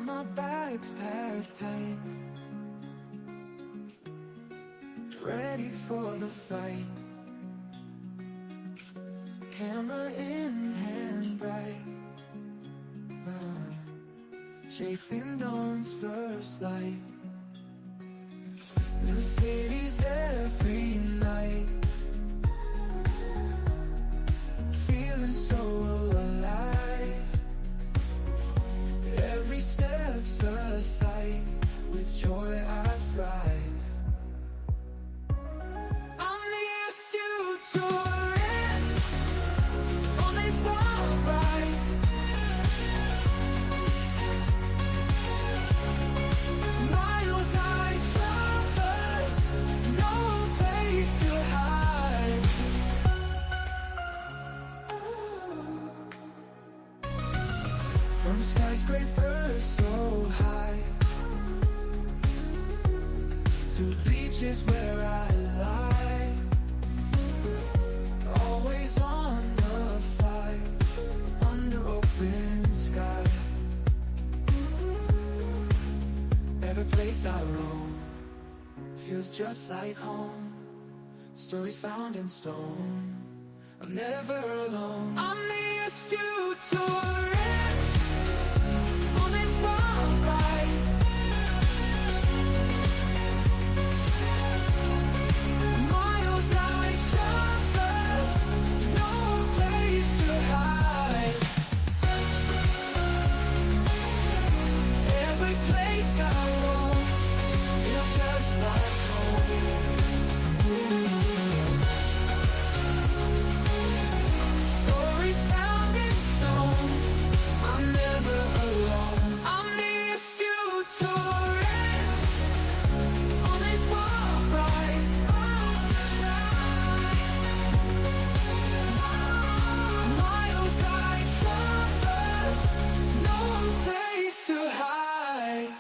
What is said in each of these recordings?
Got my bags packed tight, ready for the fight. Camera in hand bright, chasing dawn's first light. New cities every night, feeling so alive. Every step's a sight, with joy I thrive. I'm used to tourists on this wild ride. Miles I traverse, no place to hide. From skyscrapers so high to beaches where I lie, always on the fly, under open sky. Every place I roam feels just like home. Stories found in stone, I'm never alone. I'm used to tourists on this wild ride. Miles I traverse, no place to hide. Every place I roam feels just like home. Stories found in stone, I'm never alone. I'm used to tourists on this wild ride. Miles I traverse, no place to hide.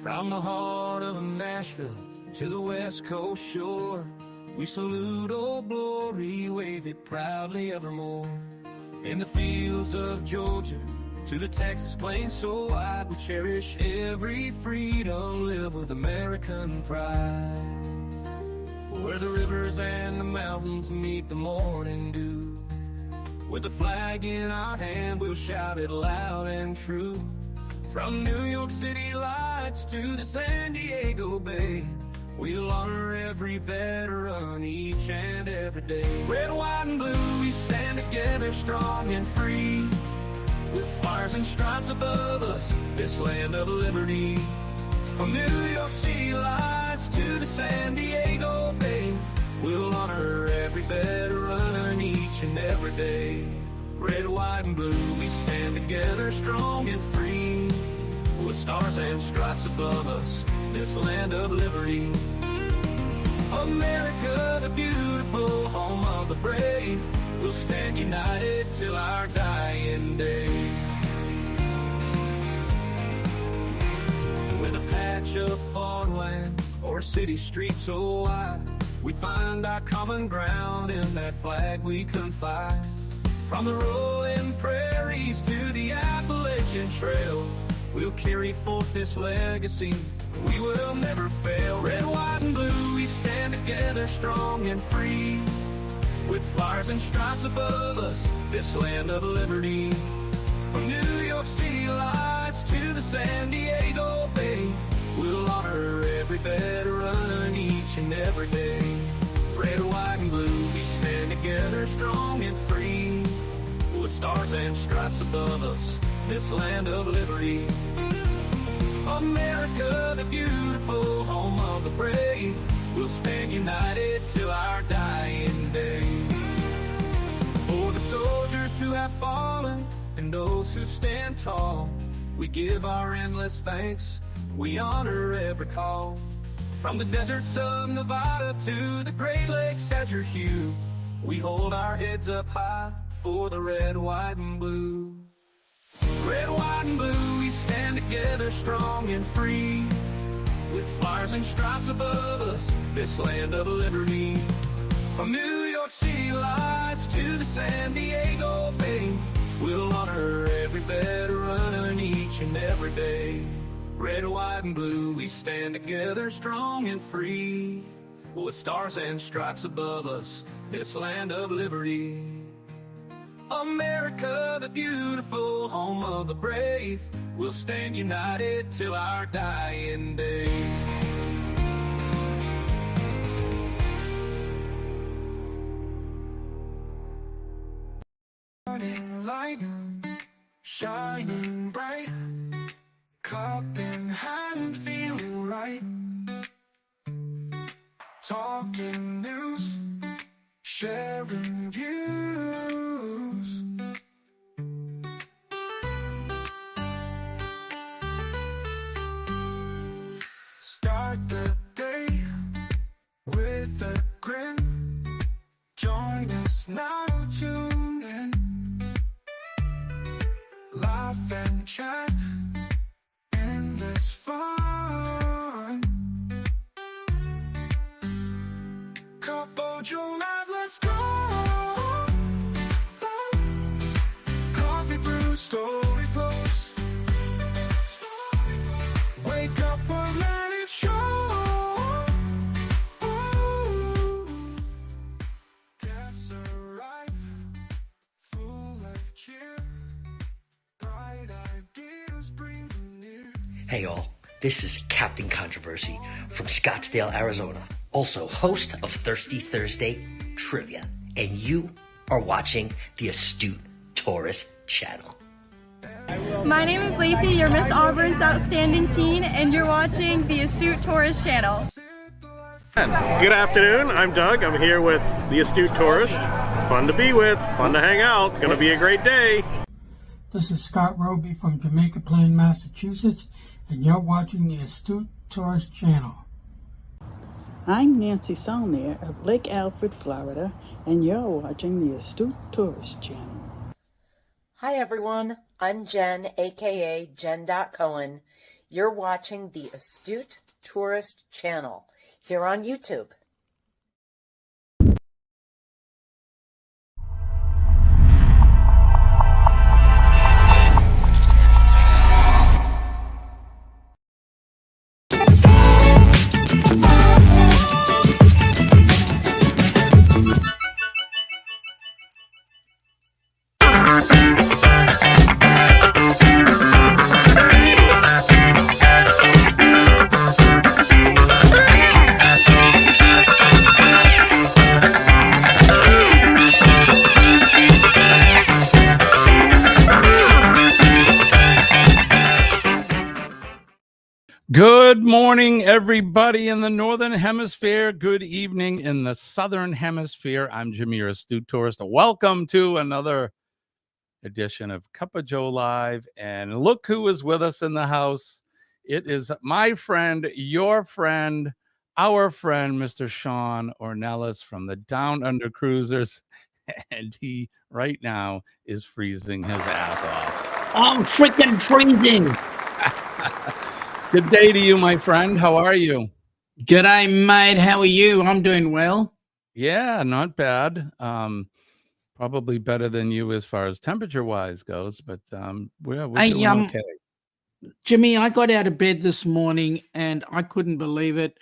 From the heart of Nashville to the west coast shore, we salute Old Glory, wave it proudly evermore. In the fields of Georgia to the Texas plains so wide, we cherish every freedom, live with American pride. Where the rivers and the mountains meet the morning dew, with the flag in our hand we'll shout it loud and true. From New York City lights to the San Diego Bay, we'll honor every veteran each and every day. Red, white, and blue, we stand together strong and free, with fires and stripes above us, this land of liberty. From New York City lights to the San Diego Bay, we'll honor every veteran each and every day. Red, white, and blue, we stand together strong and free, with stars and stripes above us, this land of liberty. America, the beautiful home of the brave, we'll stand united till our dying day. With a patch of farmland or a city street so wide, we find our common ground in that flag we confide. From the rolling prairies to the Appalachian Trail, we'll carry forth this legacy, we will never fail. Red, white, and blue, we stand together strong and free, with flyers and stripes above us, this land of liberty. From New York City lights to the San Diego Bay, we'll honor every veteran each and every day. Red, white, and blue, we stand together strong and free, with stars and stripes above us, this land of liberty. America, the beautiful home of the brave, we'll stand united till our dying day. For the soldiers who have fallen and those who stand tall, we give our endless thanks, we honor every call. From the deserts of Nevada to the Great Lakes at your hue, we hold our heads up high, for the red, white, and blue. Red, white, and blue, we stand together strong and free. With flowers and stripes above us, this land of liberty. From New York City lights to the San Diego Bay, we'll honor every veteran each and every day. Red, white, and blue, we stand together strong and free. With stars and stripes above us, this land of liberty. America, the beautiful home of the brave, we'll stand united till our dying day. Morning light, shining bright, cup in hand, feeling right. Talking news, sharing views. Start the day with a grin. Join us now, tune in. Laugh and chat, endless fun. Cup O live, let's go. Coffee brew, story flows. Wake up or let it show. Guests arrive, full of cheer. Bright ideas bring them near. Hey all, this is Captain Controversy from Scottsdale, Arizona, also host of Thirsty Thursday Trivia, and you are watching the Astute Tourist Channel. My name is Lacey, you're Miss Auburn's Outstanding Teen, and you're watching the Astute Tourist Channel. Good afternoon, I'm Doug. I'm here with the Astute Tourist. Fun to be with, fun to hang out, gonna be a great day. This is Scott Roby from Jamaica Plain, Massachusetts, and you're watching the Astute Tourist Channel. I'm Nancy Saulnier of Lake Alfred, Florida, and you're watching the Astute Tourist Channel. Hi everyone, I'm Jen, aka Jen.Cohen. You're watching the Astute Tourist Channel here on YouTube. Good morning, everybody in the Northern Hemisphere. Good evening in the Southern Hemisphere. I'm Jimmy, your Astute Tourist. Welcome to another edition of Cup of Joe Live. And look who is with us in the house. It is my friend, your friend, our friend, Mr. Sean Ornelas from the Down Under Cruisers. And he, right now, is freezing his ass off. I'm freaking freezing. Good day to you, my friend. How are you? G'day, mate. How are you? I'm doing well. Yeah, not bad. Probably better than you as far as temperature-wise goes, but we're doing okay. Jimmy, I got out of bed this morning and I couldn't believe it.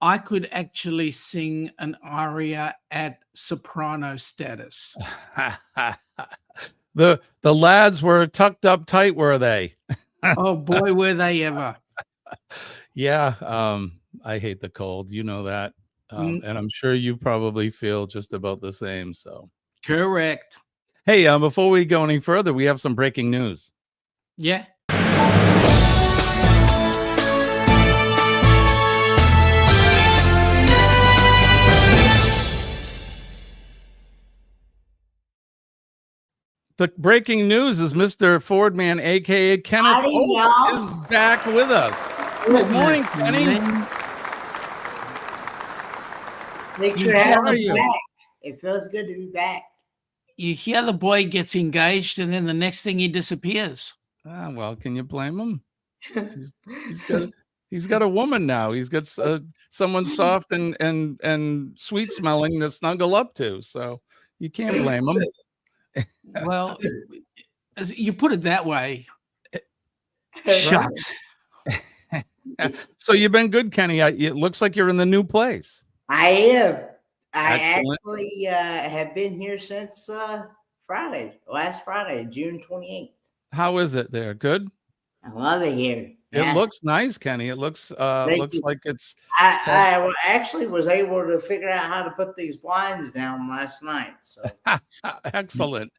I could actually sing an aria at soprano status. The lads were tucked up tight, were they? Oh boy, were they ever. Yeah, I hate the cold. You know that. And I'm sure you probably feel just about the same. So correct. Hey, before we go any further, we have some breaking news. Yeah. The breaking news is Mr. Fordman, a.k.a. Kenneth Olt, is back with us. Good morning, Kenny. Thanks for having me back. It feels good to be back. you hear the boy gets engaged, and then the next thing he disappears. Well, can you blame him? He's got a woman now. He's got someone soft and sweet smelling to snuggle up to. So you can't blame him. Well, as you put it that way. Shucks. So you've been good, Kenny. It looks like you're in the new place. I am. I Excellent. actually have been here since last Friday, June 28th. How is it there? Good? I love it here. It looks nice, Kenny. It looks like it's. I actually was able to figure out how to put these blinds down last night. So Excellent.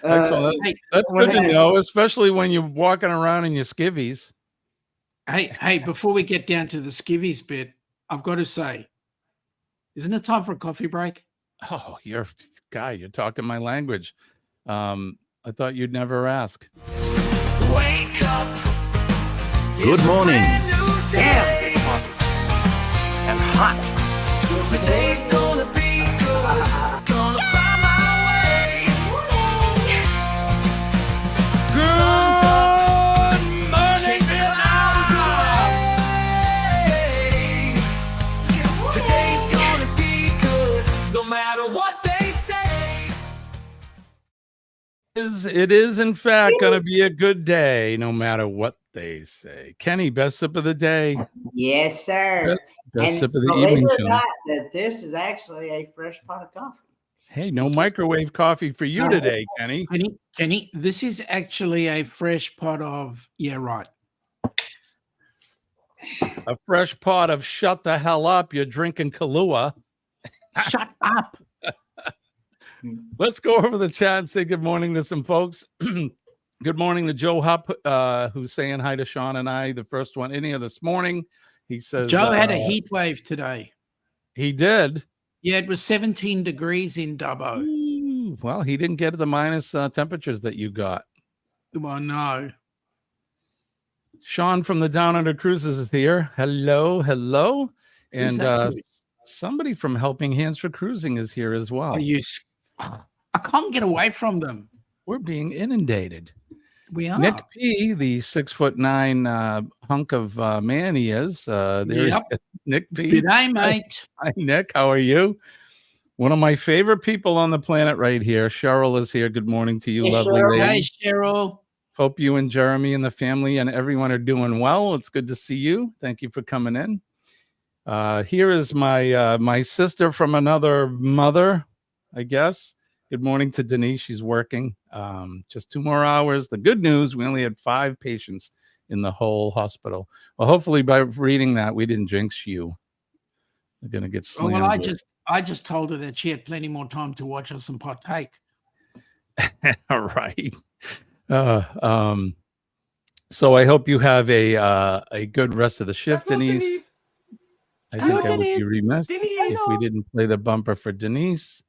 Excellent. That's good to know, especially when you're walking around in your skivvies. Hey, before we get down to the skivvies bit, I've got to say, isn't it time for a coffee break? Oh, you're talking my language. I thought you'd never ask. Wake up. Good morning. Damn. And hot. Today's gonna be good. Gonna find my way. Sun's up. Chase the clouds away. Today's gonna be good. No matter what they say. It is in fact going to be a good day, no matter what they say. Kenny, best sip of the day. yes, sir. Best sip of the believe evening, it or Sean. not, that this is actually a fresh pot of coffee. Hey, no microwave coffee for you today, Kenny. Kenny, this is actually a fresh pot of, yeah, right. A fresh pot of shut the hell up. You're drinking Kahlua. Shut up. Let's go over the chat and say good morning to some folks. Good morning to Joe Hupp, who's saying hi to Sean and I, the first one in here this morning. He says Joe had a heat wave today. He did. Yeah, it was 17 degrees in Dubbo. Ooh, well, he didn't get the minus temperatures that you got. Well, no. Sean from the Down Under Cruises is here. Hello. And somebody from Helping Hands for Cruising is here as well. I can't get away from them. We're being inundated. We are. Nick P, the 6'9" hunk of man he is. Nick P. Good day, mate. Hi, Nick. How are you? One of my favorite people on the planet right here. Cheryl is here. Good morning to you, Hey, lovely Cheryl. lady. Hey, Cheryl. Hope you and Jeremy and the family and everyone are doing well. It's good to see you. Thank you for coming in. Here is my sister from another mother, I guess. Good morning to Denise. She's working. Just 2 more hours. The good news, we only had 5 patients in the whole hospital. Well, hopefully by reading that, we didn't jinx you. They're going to get slammed. Oh, well, I just told her that she had plenty more time to watch us and partake. All right. So I hope you have a good rest of the shift, Denise. I think I would be remiss if we didn't play the bumper for Denise.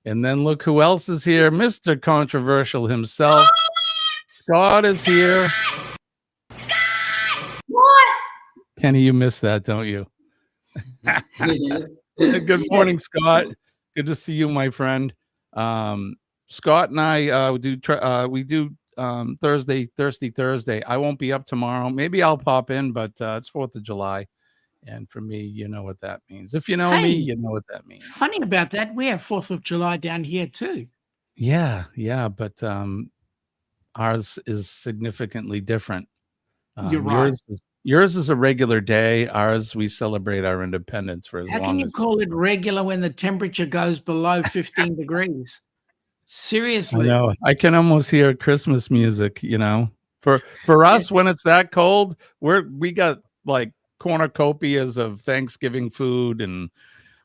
And then look who else is here. Mr. Controversial himself. Scott is here. Scott! What? Kenny, you missed that, don't you? Good morning, Scott. Good to see you, my friend. Scott and I we do Thirsty Thursday. I won't be up tomorrow. Maybe I'll pop in, but it's 4th of July. And for me, you know what that means. If you know me, you know what that means. Funny about that, we have 4th of July down here too. Yeah, but ours is significantly different. You're right. Yours is a regular day. Ours, we celebrate our independence for as long as. How can you call it regular when the temperature goes below 15 degrees? Seriously. I know. I can almost hear Christmas music, you know. For us, when it's that cold, we got like cornucopias of Thanksgiving food and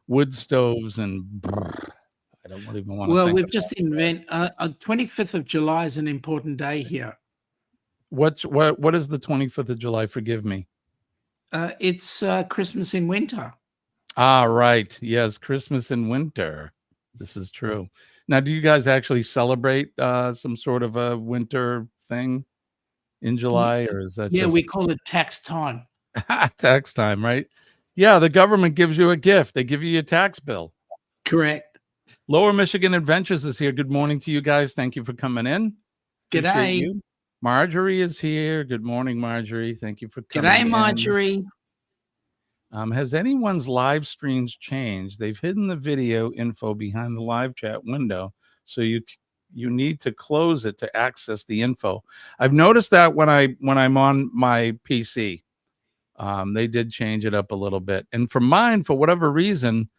wood stoves and I don't even want to. Well, we've just invented 25th of July is an important day here. What is the 25th of July? Forgive me. It's Christmas in winter. Ah, right. Yes, Christmas in winter. This is true. Now, do you guys actually celebrate some sort of a winter thing in July, or is that? Yeah, we call it tax time. Tax time, right? Yeah, the government gives you a gift. They give you a tax bill. Correct. Lower Michigan Adventures is here. Good morning to you guys. Thank you for coming in. Appreciate G'day. you. Marjorie is here. Good morning, Marjorie. Thank you for coming G'day, in. Marjorie. Has anyone's live streams changed? They've hidden the video info behind the live chat window, so you need to close it to access the info. I've noticed that when I'm on my PC, they did change it up a little bit. And for mine, for whatever reason,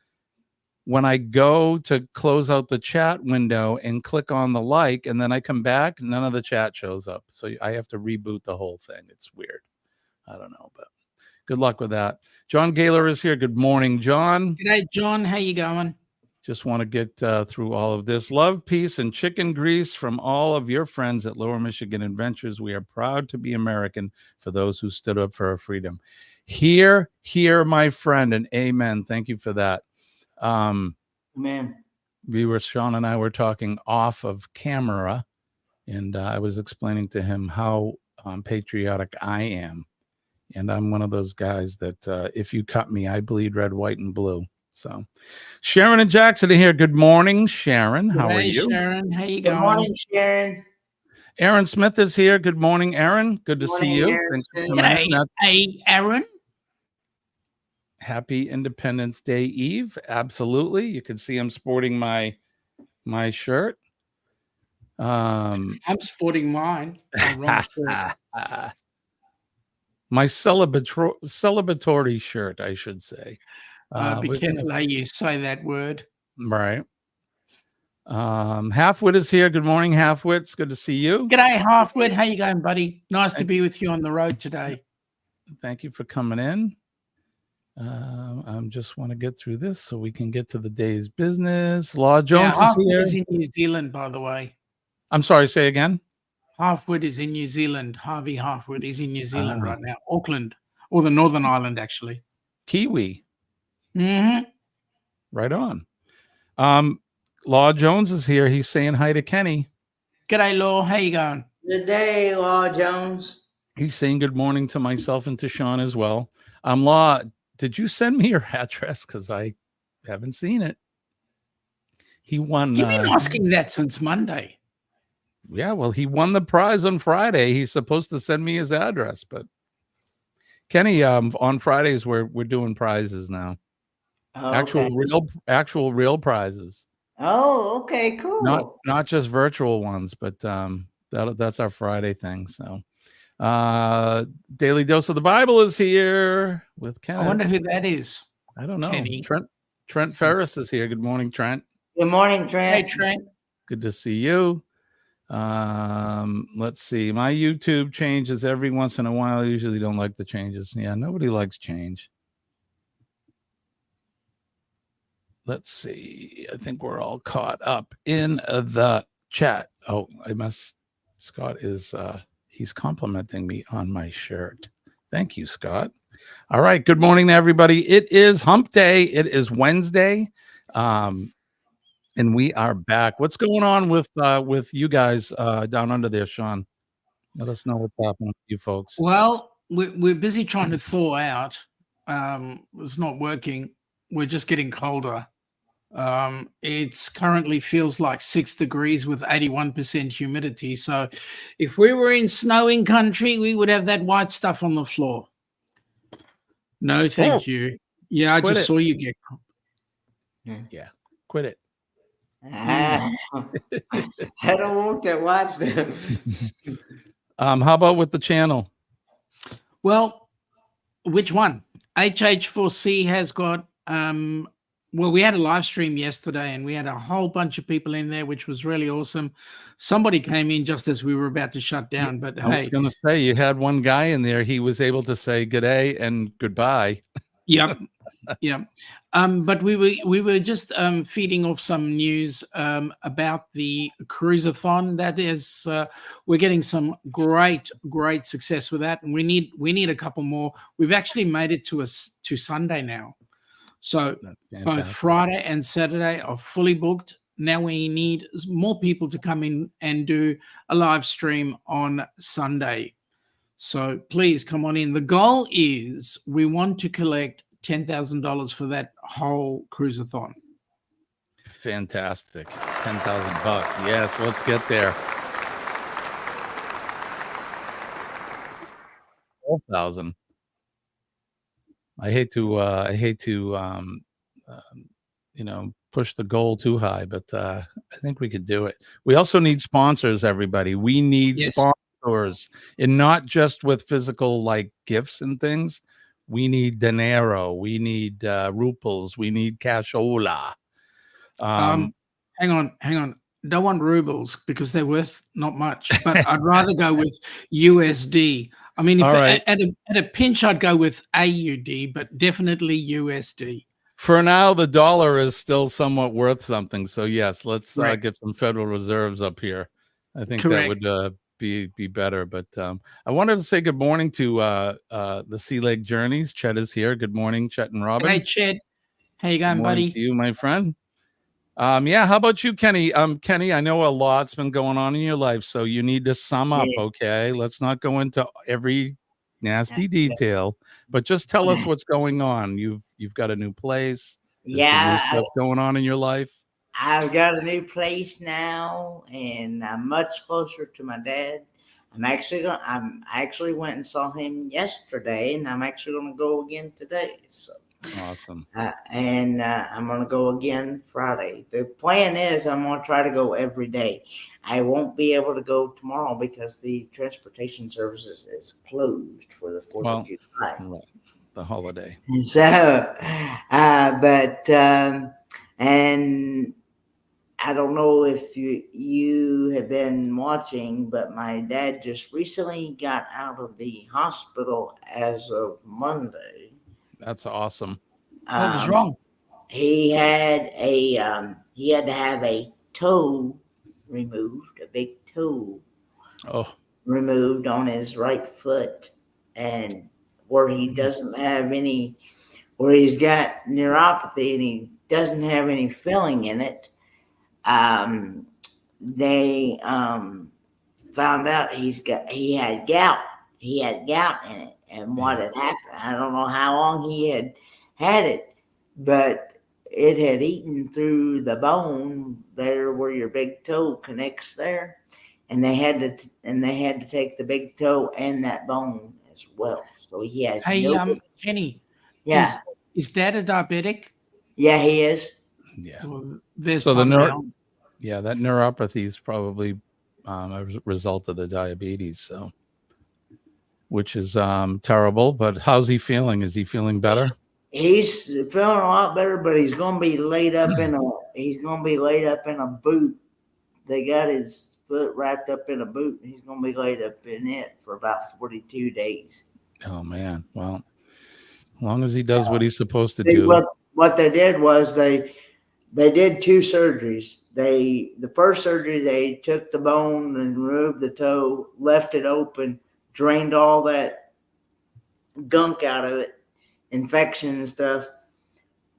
when I go to close out the chat window and click on the like, and then I come back, none of the chat shows up. So I have to reboot the whole thing. It's weird. I don't know, but good luck with that. John Gaylor is here. Good morning, John. G'day, John. How you going? Just want to get through all of this. Love, peace, and chicken grease from all of your friends at Lower Michigan Adventures. We are proud to be American for those who stood up for our freedom. Hear, my friend, and amen. Thank you for that. Man, Sean and I were talking off of camera, and I was explaining to him how patriotic I am. And I'm one of those guys that if you cut me, I bleed red, white, and blue. So Sharon and Jackson are here. Good morning, Sharon. How are you? Sharon. How you good going? morning, Sharon. Aaron Smith is here. Good morning, Aaron. Good to see you. Aaron. Thanks for coming in. Hey, Aaron. Happy Independence Day Eve. Absolutely. You can see I'm sporting my shirt. I'm sporting mine. Wrong shirt. My celebratory shirt, I should say. Be careful how you say that word. Right. Halfwit is here. Good morning, Halfwit. It's good to see you. G'day, Halfwit. How you going, buddy? Nice to be with you on the road today. Thank you for coming in. I just want to get through this so we can get to the day's business. Law Jones is here. Is in New Zealand, by the way. I'm sorry, say again. Halfwood is in New Zealand. Harvey Halfwood is in New Zealand right now. Auckland, or the Northern Island, actually. Kiwi. Mm-hmm. Right on. Law Jones is here. He's saying hi to Kenny. G'day, Law. How you going? Good day, Law Jones. He's saying good morning to myself and to Sean as well. Law, did you send me your address? Because I haven't seen it. He won. You've been asking that since Monday. Yeah, well, he won the prize on Friday. He's supposed to send me his address, but Kenny, on Fridays we're doing prizes now. Oh, okay. Actual real prizes. Oh, okay, cool. Not just virtual ones, but that's our Friday thing. So Daily Dose of the Bible is here with Kenneth. I wonder who that is. I don't know. Kenny. Trent Ferris is here. Good morning, Trent. Good morning, Trent. Hey, Trent. Good to see you. Let's see. My YouTube changes every once in a while. I usually don't like the changes. Yeah, nobody likes change. Let's see. I think we're all caught up in the chat. Oh, Scott is he's complimenting me on my shirt. Thank you, Scott. All right. Good morning to everybody. It is Hump Day. It is Wednesday. And we are back. What's going on with you guys down under there, Sean? Let us know what's happening with you folks. Well, we're busy trying to thaw out. It's not working. We're just getting colder. It's currently feels like 6 degrees with 81% humidity. So if we were in snowing country, we would have that white stuff on the floor. No, thank you. Yeah, I just saw you get. Yeah, quit it. I don't want that white stuff. How about with the channel? Well, which one? HH4C has got well, we had a live stream yesterday and we had a whole bunch of people in there, which was really awesome. Somebody came in just as we were about to shut down, but I was going to say, you had one guy in there. He was able to say good day and goodbye. Yep. Yeah. But we were just feeding off some news about the cruisathon. That is, we're getting some great success with that, and we need a couple more. We've actually made it to Sunday now, so both Friday and Saturday are fully booked. Now we need more people to come in and do a live stream on Sunday. So please come on in. The goal is we want to collect $10,000 for that whole cruisathon. Fantastic. $10,000. Yes, let's get there. 12,000. I hate to push the goal too high, but I think we could do it. We also need sponsors, everybody. We need Yes. sponsors, and not just with physical like gifts and things. We need dinero. We need ruples. We need cashola. Hang on. Don't want rubles because they're worth not much, but I'd rather go with USD. I mean, if All right. at a pinch, I'd go with AUD, but definitely USD. For now, the dollar is still somewhat worth something. So yes, let's Right. get some Federal Reserves up here. I think Correct. that would be better. But I wanted to say good morning to the Sea Lake Journeys. Chet is here. Good morning, Chet and Robin. Hey, Ched. How you Good going, morning buddy? to you, my friend. Yeah, how about you, Kenny? Kenny, I know a lot's been going on in your life, so you need to sum up, okay? Let's not go into every nasty detail, but just tell us what's going on. You've got a new place. There's some new stuff going on in your life. I've got a new place now, and I'm much closer to my dad. I actually went and saw him yesterday, and I'm actually going to go again today. So awesome. And I'm going to go again Friday. The plan is I'm going to try to go every day. I won't be able to go tomorrow because the transportation services is closed for the 4th of July. Right. The holiday. And so, and I don't know if you have been watching, but my dad just recently got out of the hospital as of Monday. That's awesome. What was wrong? He had to have a toe removed, a big toe removed on his right foot, and where he doesn't have any, where he's got neuropathy and he doesn't have any filling in it. They found out he had gout. He had gout in it, and what had happened, I don't know how long he had it, but it had eaten through the bone there where your big toe connects there, and they had to take the big toe and that bone as well. So he has Kenny. Yeah. Is Dad a diabetic? Yeah, he is. Yeah. Well, there's so that neuropathy is probably a result of the diabetes. So, which is terrible. But how's he feeling? Is he feeling better? He's feeling a lot better, but he's going to be laid up in a boot. They got his foot wrapped up in a boot. He's going to be laid up in it for about 42 days. Oh man! Well, as long as he does what he's supposed to do. What they did was they did 2 surgeries. The first surgery, they took the bone and removed the toe, left it open, drained all that gunk out of it, infection and stuff,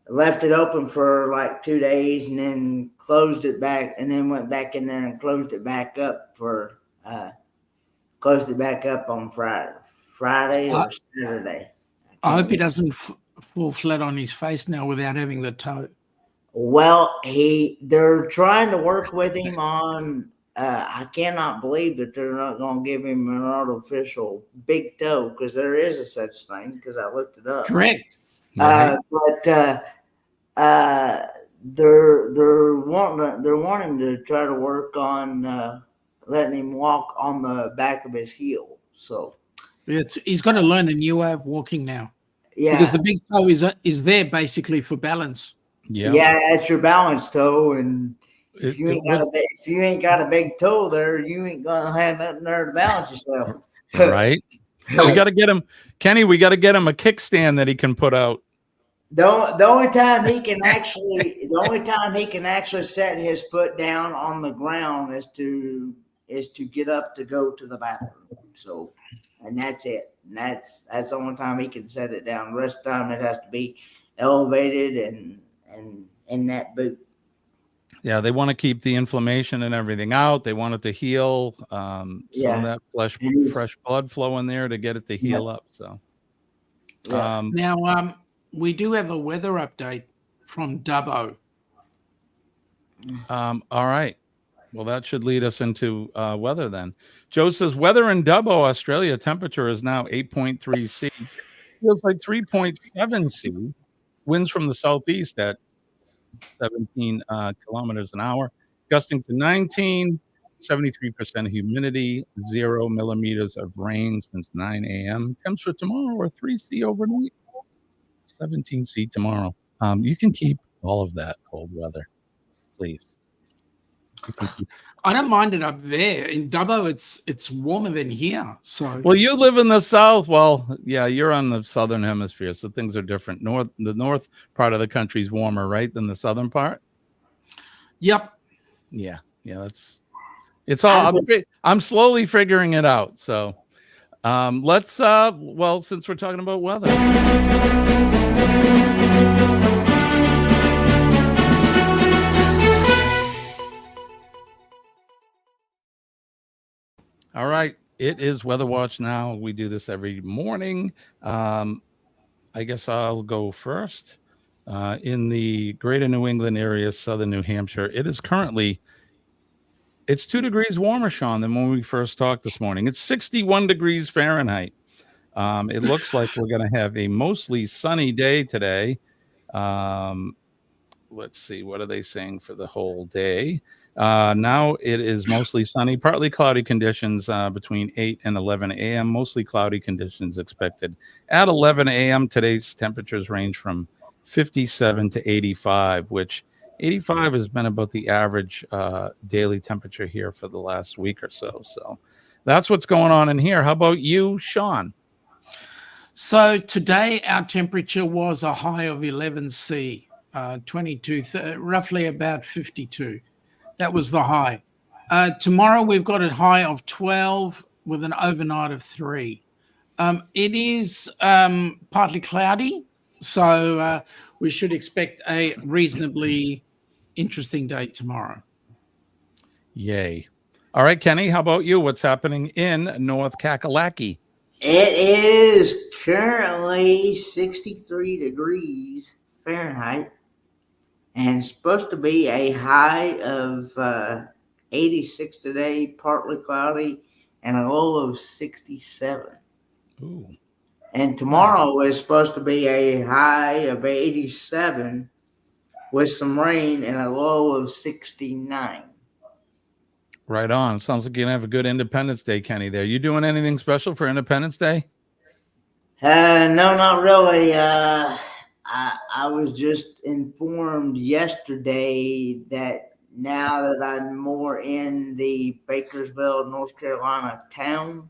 left it open for like 2 days, and then closed it back, and then went back in there and closed it back up on Friday or Saturday. I hope he doesn't fall flat on his face now without having the toe. Well, they're trying to work with him on. I cannot believe that they're not going to give him an artificial big toe, because there is a such thing, because I looked it up. Correct. But they're wanting to try to work on letting him walk on the back of his heel. So he's got to learn a new way of walking now. Yeah, because the big toe is there basically for balance. Yeah, that's your balance toe, and if you ain't got a big toe there, you ain't gonna have nothing there to balance yourself. Right. We got to get him, Kenny. We got to get him a kickstand that he can put out. The only time he can actually set his foot down on the ground is to get up to go to the bathroom. So, and that's it. And that's the only time he can set it down. The rest of the time it has to be elevated and in that boot. Yeah, they want to keep the inflammation and everything out. They want it to heal. Some of that fresh blood flow in there to get it to heal up. So now we do have a weather update from Dubbo. All right. Well, that should lead us into weather then. Joe says weather in Dubbo, Australia. Temperature is now 8.3 C. Feels like 3.7 C. Winds from the southeast at 17 kilometers an hour, gusting to 19. 73% humidity, 0 millimeters of rain since 9 a.m. Temps for tomorrow are 3 C overnight, 17 C tomorrow. You can keep all of that cold weather, please. You can keep. I don't mind it up there. In Dubbo, it's warmer than here. So Well, you live in the south. Well, yeah, you're on the southern hemisphere, so things are different. The north part of the country is warmer, right, than the southern part? Yep. Yeah, it's all. I'm slowly figuring it out. So let's well, since we're talking about weather. All right, it is Weather Watch now. We do this every morning. I guess I'll go first. In the greater New England area, southern New Hampshire, it's 2 degrees warmer, Sean, than when we first talked this morning. It's 61 degrees Fahrenheit. It looks like we're going to have a mostly sunny day today. Let's see, what are they saying for the whole day? Now it is mostly sunny, partly cloudy conditions between 8 and 11 a.m. Mostly cloudy conditions expected at 11 a.m. Today's temperatures range from 57 to 85, which 85 has been about the average daily temperature here for the last week or so. So that's what's going on in here. How about you, Sean? So today our temperature was a high of 11 C. 22, roughly about 52. That was the high. Tomorrow we've got a high of 12 with an overnight of 3. It is partly cloudy, so we should expect a reasonably interesting day tomorrow. Yay. All right, Kenny, how about you? What's happening in North Kakalaki? It is currently 63 degrees Fahrenheit. And it's supposed to be a high of 86 today, partly cloudy, and a low of 67. Ooh. And tomorrow is supposed to be a high of 87 with some rain and a low of 69. Right on. Sounds like you're going to have a good Independence Day, Kenny, there. You doing anything special for Independence Day? No, not really. I was just informed yesterday that now that I'm more in the Bakersville, North Carolina town,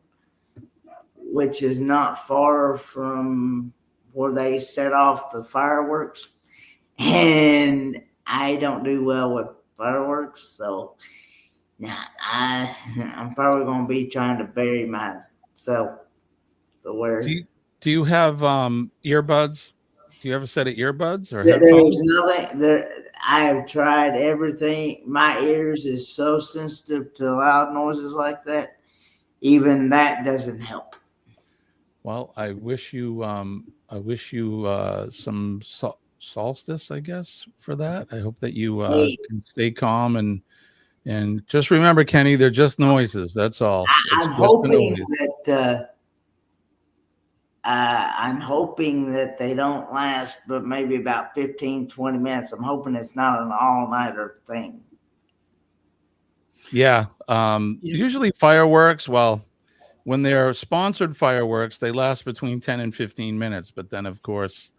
which is not far from where they set off the fireworks, and I don't do well with fireworks, so I'm probably going to be trying to bury myself somewhere. Do you have earbuds? Do you have a set of earbuds or There's headphones? nothing there. I have tried everything. My ears is so sensitive to loud noises like that. Even that doesn't help. Well, I wish you some solstice, I guess, for that. I hope that you can stay calm and just remember, Kenny, they're just noises. That's all. I'm hoping that I'm hoping that they don't last, but maybe about 15, 20 minutes. I'm hoping it's not an all-nighter thing. Yeah. Usually fireworks, well, when they're sponsored fireworks, they last between 10 and 15 minutes. But then, of course,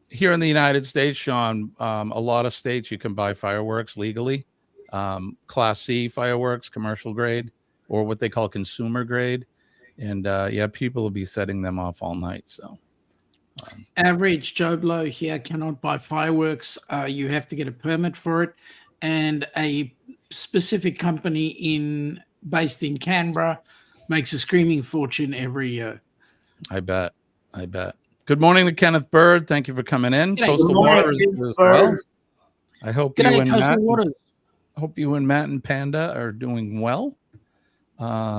here in the United States, Sean, a lot of states you can buy fireworks legally. Class C fireworks, commercial grade, or what they call consumer grade. And people will be setting them off all night. So average Joe Blow here cannot buy fireworks. You have to get a permit for it, and a specific company based in Canberra makes a screaming fortune every year. I bet. Good morning to Kenneth Bird. Thank you for coming in. G'day. Coastal Waters as well. I hope G'day, Coastal Waters. Hope you and Matt and Panda are doing well.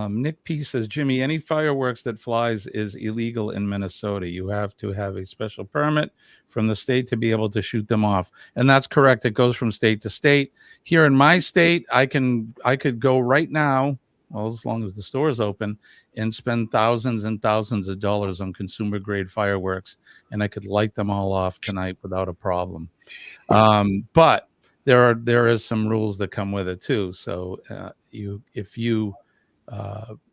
Nick P says, Jimmy, any fireworks that flies is illegal in Minnesota. You have to have a special permit from the state to be able to shoot them off. And that's correct. It goes from state to state. Here in my state, I could go right now, well, as long as the store is open, and spend thousands and thousands of dollars on consumer grade fireworks, and I could light them all off tonight without a problem. But there is some rules that come with it too. So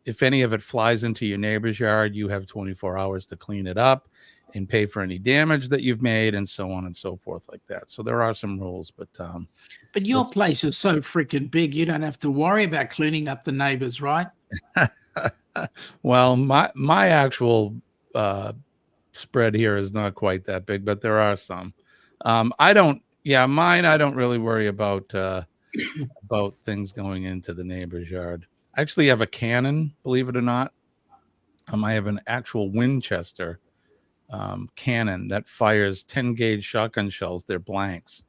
if any of it flies into your neighbor's yard, you have 24 hours to clean it up and pay for any damage that you've made, and so on and so forth like that. So there are some rules, but your place is so freaking big, you don't have to worry about cleaning up the neighbors, right? Well, my actual spread here is not quite that big, but there are some. Mine I don't really worry about things going into the neighbor's yard. I actually have a cannon, believe it or not. I have an actual Winchester cannon that fires 10 gauge shotgun shells. They're blanks,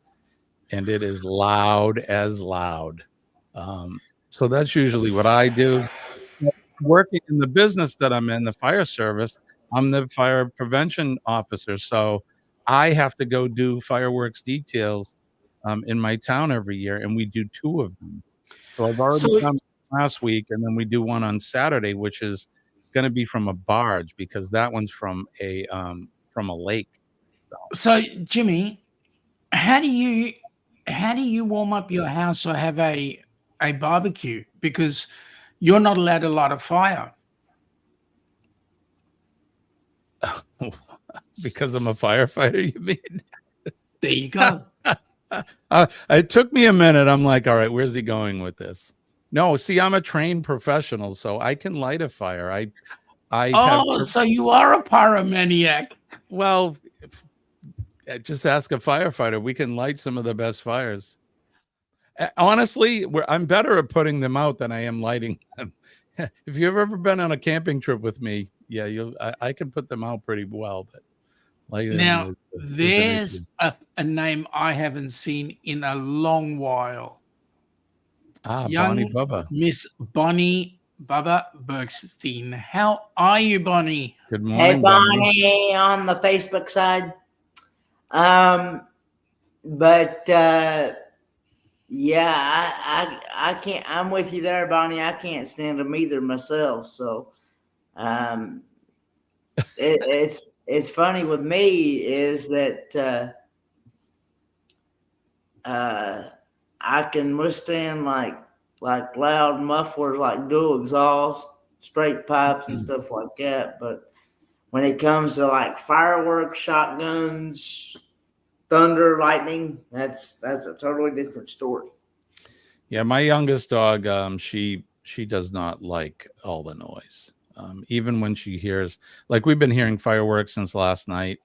and it is loud as loud. So that's usually what I do. Working in the business that I'm in, the fire service, I'm the fire prevention officer. So I have to go do fireworks details in my town every year, and we do 2 of them. So I've already done last week, and then we do one on Saturday, which is going to be from a barge, because that one's from a lake. So Jimmy, how do you warm up your house or have a barbecue? Because you're not allowed to light a fire. Because I'm a firefighter, you mean? There you go. It took me a minute. I'm like, all right, where's he going with this? No, see, I'm a trained professional, so I can light a fire. So you are a pyromaniac. Well, just ask a firefighter. We can light some of the best fires. Honestly, I'm better at putting them out than I am lighting them. If you've ever been on a camping trip with me, yeah, I can put them out pretty well. But lighting now, there's a name I haven't seen in a long while. Young Bonnie Bubba. Miss Bonnie Bubba Bergstein. How are you, Bonnie? Good morning. Hey, Bonnie, on the Facebook side. Yeah, I can't. I'm with you there, Bonnie. I can't stand them either myself. So, it's funny with me is that I can withstand like loud mufflers, like dual exhaust, straight pipes, and stuff like that. But when it comes to like fireworks, shotguns, thunder, lightning, that's a totally different story. Yeah, my youngest dog, she does not like all the noise. Even when she hears, like, we've been hearing fireworks since last night.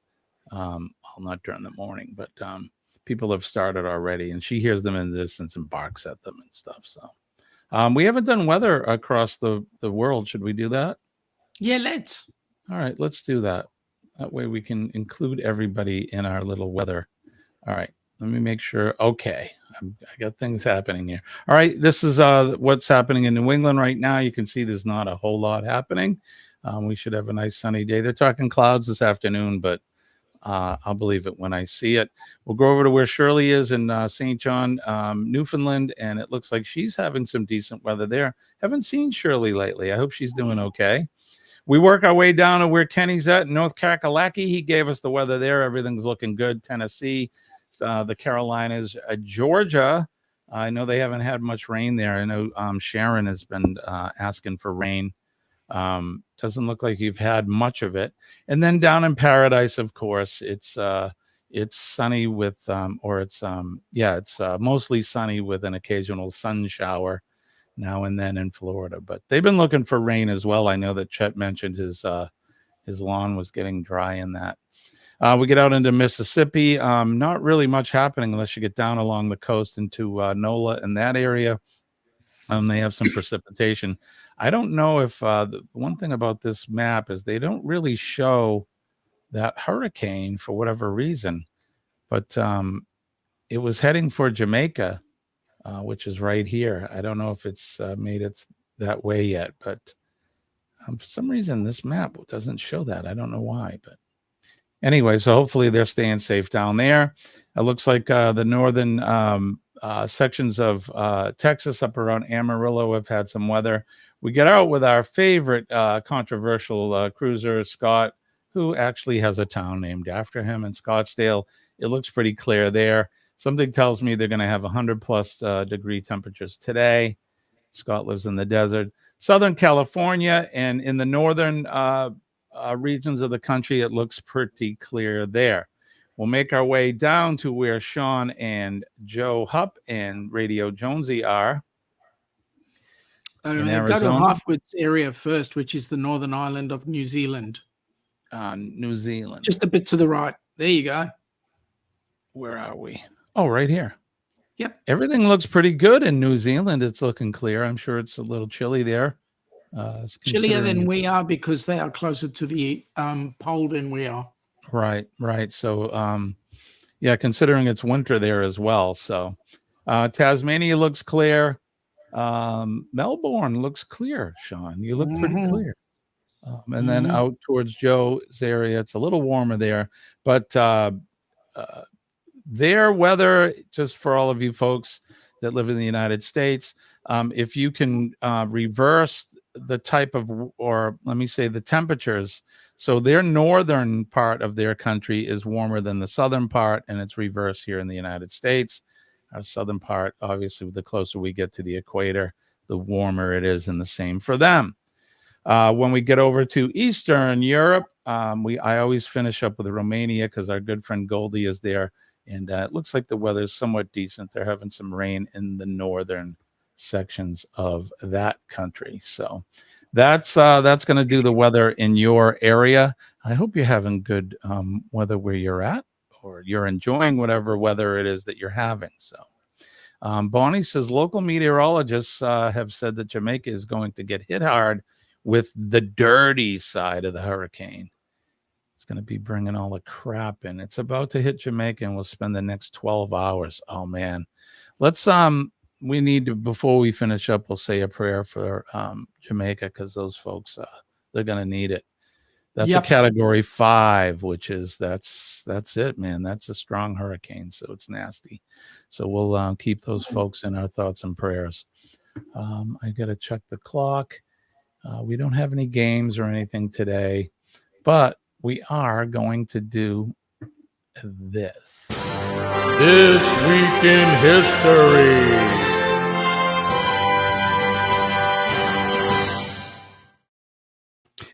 Well, not during the morning, but people have started already, and she hears them in the distance and barks at them and stuff. So we haven't done weather across the world. Should we do that? Yeah, let's. All right, let's do that. That way we can include everybody in our little weather. All right, let me make sure. Okay, I got things happening here. All right, this is what's happening in New England right now. You can see there's not a whole lot happening. We should have a nice sunny day. They're talking clouds this afternoon, but I'll believe it when I see it. We'll go over to where Shirley is in St. John, Newfoundland, and it looks like she's having some decent weather there. Haven't seen Shirley lately. I hope she's doing okay. We work our way down to where Kenny's at, North Kakalaki. He gave us the weather there. Everything's looking good. Tennessee, the Carolinas, Georgia. I know they haven't had much rain there. I know Sharon has been asking for rain. Doesn't look like you've had much of it. And then down in Paradise, of course, it's sunny with it's mostly sunny with an occasional sun shower now and then in Florida. But they've been looking for rain as well. I know that Chet mentioned his lawn was getting dry in that. We get out into Mississippi. Not really much happening unless you get down along the coast into NOLA and that area. They have some precipitation. I don't know if the one thing about this map is they don't really show that hurricane for whatever reason, but it was heading for Jamaica, which is right here. I don't know if it's made its that way yet, but for some reason this map doesn't show that. I don't know why, but anyway, so hopefully they're staying safe down there. It looks like the northern sections of Texas up around Amarillo have had some weather. We get out with our favorite controversial cruiser, Scott, who actually has a town named after him in Scottsdale. It looks pretty clear there. Something tells me they're going to have 100 plus degree temperatures today. Scott lives in the desert. Southern California and in the northern regions of the country, it looks pretty clear there. We'll make our way down to where Sean and Joe Hupp and Radio Jonesy are in Arizona. Go to Halfwood's area first, which is the northern island of New Zealand. New Zealand. Just a bit to the right. There you go. Where are we? Oh, right here. Yep. Everything looks pretty good in New Zealand. It's looking clear. I'm sure it's a little chilly there. Chillier than we are because they are closer to the pole than we are. Right. So, yeah, considering it's winter there as well. So, Tasmania looks clear. Melbourne looks clear, Sean. You look pretty clear. And then out towards Joe's area, it's a little warmer there. But their weather, just for all of you folks that live in the United States, if you can reverse the type of, or let me say the temperatures. So their northern part of their country is warmer than the southern part, and it's reversed here in the United States. Our southern part, obviously, the closer we get to the equator, the warmer it is, and the same for them. When we get over to Eastern Europe, I always finish up with Romania because our good friend Goldie is there, and it looks like the weather is somewhat decent. They're having some rain in the northern sections of that country. So that's going to do the weather in your area. I hope you're having good weather where you're at, or you're enjoying whatever weather it is that you're having. So Bonnie says local meteorologists have said that Jamaica is going to get hit hard with the dirty side of the hurricane. It's going to be bringing all the crap in. It's about to hit Jamaica, and we'll spend the next 12 hours. Oh man, let's we need to, before we finish up, we'll say a prayer for Jamaica, because those folks they're going to need it. That's a category 5, which is that's it, man. That's a strong hurricane, so it's nasty. So we'll keep those folks in our thoughts and prayers. I got to check the clock. We don't have any games or anything today, but we are going to do this. This Week in History.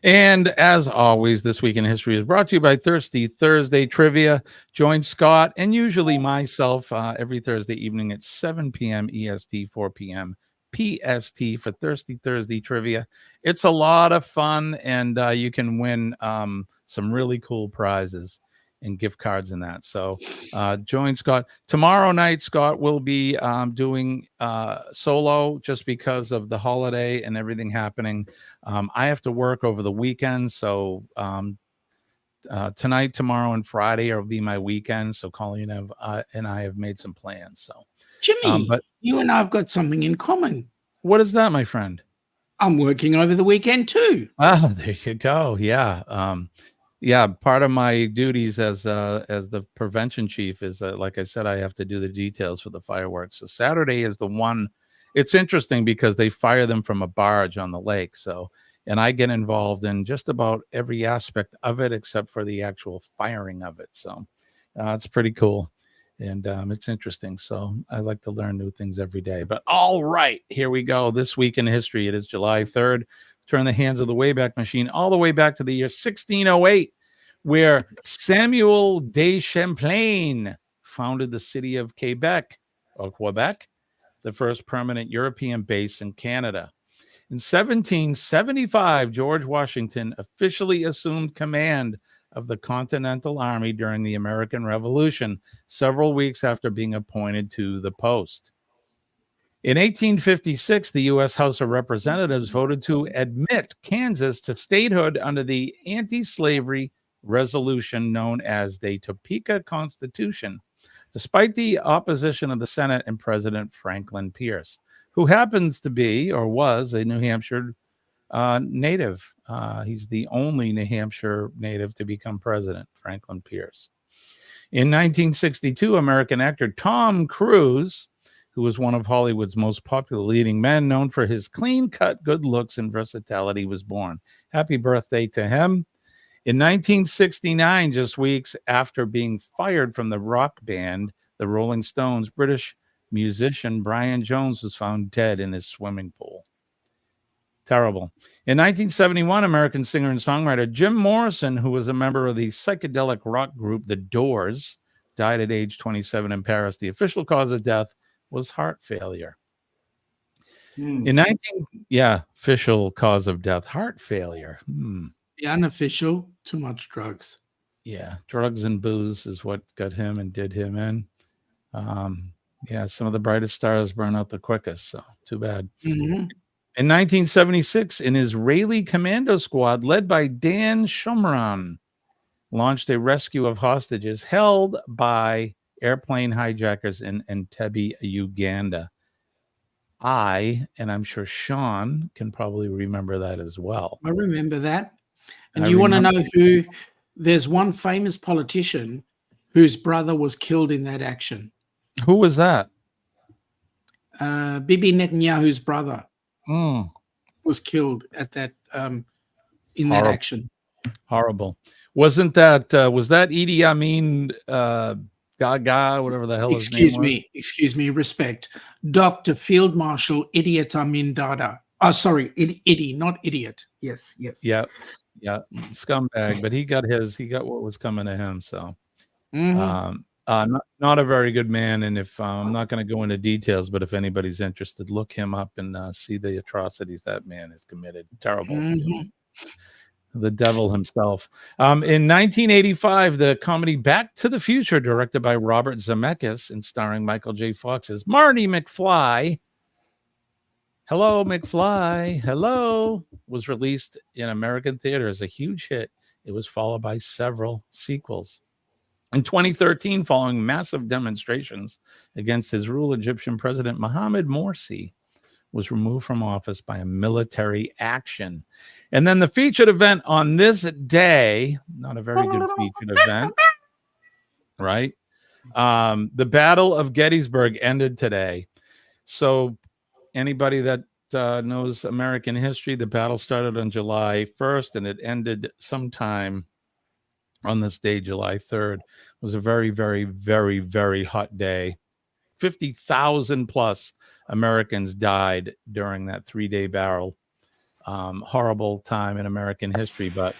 And as always, This Week in History is brought to you by Thirsty Thursday Trivia. Join Scott and usually myself every Thursday evening at 7 p.m. EST, 4 p.m. PST for Thirsty Thursday Trivia. It's a lot of fun, and you can win some really cool prizes and gift cards and that. So join Scott. Tomorrow night, Scott will be doing solo just because of the holiday and everything happening. I have to work over the weekend, so tonight, tomorrow, and Friday will be my weekend. So Colleen and I have made some plans. So Jimmy, but you and I have got something in common. What is that, my friend? I'm working over the weekend too. Oh, there you go. Yeah. Yeah, part of my duties as the prevention chief is, like I said, I have to do the details for the fireworks. So Saturday is the one. It's interesting because they fire them from a barge on the lake. So, and I get involved in just about every aspect of it except for the actual firing of it. So it's pretty cool. And it's interesting. So I like to learn new things every day. But all right, here we go. This Week in History. It is July 3rd. Turn the hands of the Wayback Machine all the way back to the year 1608, where Samuel de Champlain founded the city of Quebec, the first permanent European base in Canada. In 1775, George Washington officially assumed command of the Continental Army during the American Revolution, several weeks after being appointed to the post. In 1856, the U.S. House of Representatives voted to admit Kansas to statehood under the anti-slavery resolution known as the Topeka Constitution, despite the opposition of the Senate and President Franklin Pierce. who happens to be or was a New Hampshire native. He's the only New Hampshire native to become president, Franklin Pierce. In 1962, American actor Tom Cruise, who was one of Hollywood's most popular leading men, known for his clean-cut good looks and versatility, was born. Happy birthday to him. In 1969, just weeks after being fired from the rock band, the Rolling Stones, British musician Brian Jones was found dead in his swimming pool. Terrible. In 1971, American singer and songwriter Jim Morrison, who was a member of the psychedelic rock group The Doors, died at age 27 in Paris. The official cause of death was heart failure. Official cause of death, heart failure. The unofficial, too much drugs. Yeah, drugs and booze is what got him and did him in. Some of the brightest stars burn out the quickest, so too bad. Mm-hmm. In 1976, an Israeli commando squad led by Dan Shomron launched a rescue of hostages held by airplane hijackers in Entebbe, Uganda. And I'm sure Sean can probably remember that as well. I remember that. And you want to know who? There's one famous politician whose brother was killed in that action. Who was that? Bibi Netanyahu's brother was killed at that in that action. Horrible. Wasn't that was that Idi Amin Gaga, whatever the hell his name was? Excuse me, respect. Dr. Field Marshal Idiot Amin Dada. Oh, sorry, Idi, not idiot. Yes. Yeah, scumbag. But he got what was coming to him. So, not a very good man. And if I'm not going to go into details, but if anybody's interested, look him up and see the atrocities that man has committed. Terrible. The devil himself. In 1985, the comedy Back to the Future, directed by Robert Zemeckis and starring Michael J. Fox as Marty McFly. Hello, McFly. Hello. Was released in American theaters, a huge hit. It was followed by several sequels. In 2013, following massive demonstrations against his rule, Egyptian President Mohamed Morsi was removed from office by a military action. And then the featured event on this day, not a very good featured event, right? The Battle of Gettysburg ended today. So anybody that knows American history, the battle started on July 1st and it ended sometime on this day, July 3rd. It was a very, very, very, very hot day. 50,000 plus Americans died during that 3-day battle. Horrible time in American history, but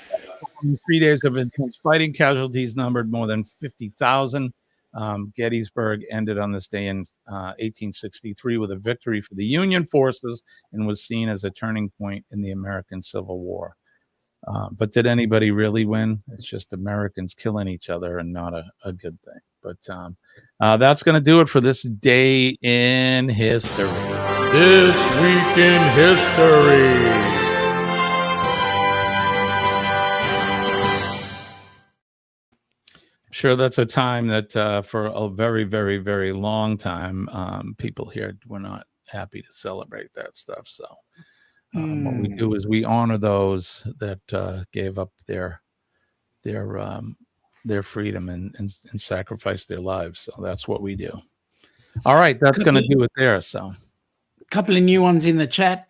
3 days of intense fighting, casualties numbered more than 50,000. Gettysburg ended on this day in 1863 with a victory for the Union forces and was seen as a turning point in the American Civil War. But did anybody really win? It's just Americans killing each other and not a good thing. But that's going to do it for this day in history. This week in history. Sure, that's a time that for a very, very, very long time, people here were not happy to celebrate that stuff. So what we do is we honor those that gave up their freedom and sacrificed their lives. So that's what we do. All right, that's going to do it there. So a couple of new ones in the chat.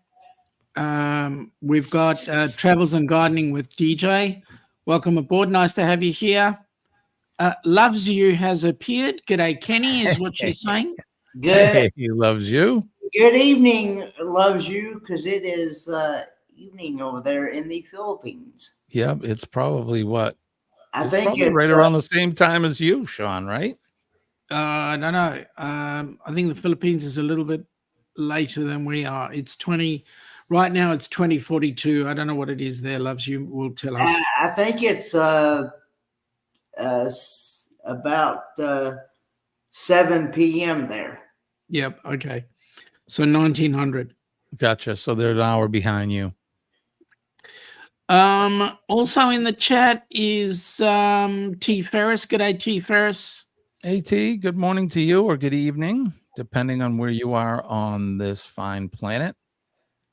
We've got Travels and Gardening with DJ. Welcome aboard. Nice to have you here. Loves You has appeared. G'day, Kenny, is what she's saying. Good. Hey, he loves you. Good evening, Loves You, because it is evening over there in the Philippines. Yeah, it's probably what? I think it's right around the same time as you, Sean, right? I don't know. I think the Philippines is a little bit later than we are. It's 20. Right now, it's 20:42. I don't know what it is there. Loves You will tell us. I think it's about 7 p.m. there. Yep. Okay. So 1900. Gotcha. So they're an hour behind you. Also in the chat is T Ferris. G'day, T Ferris. Hey T, good morning to you or good evening. depending on where you are on this fine planet.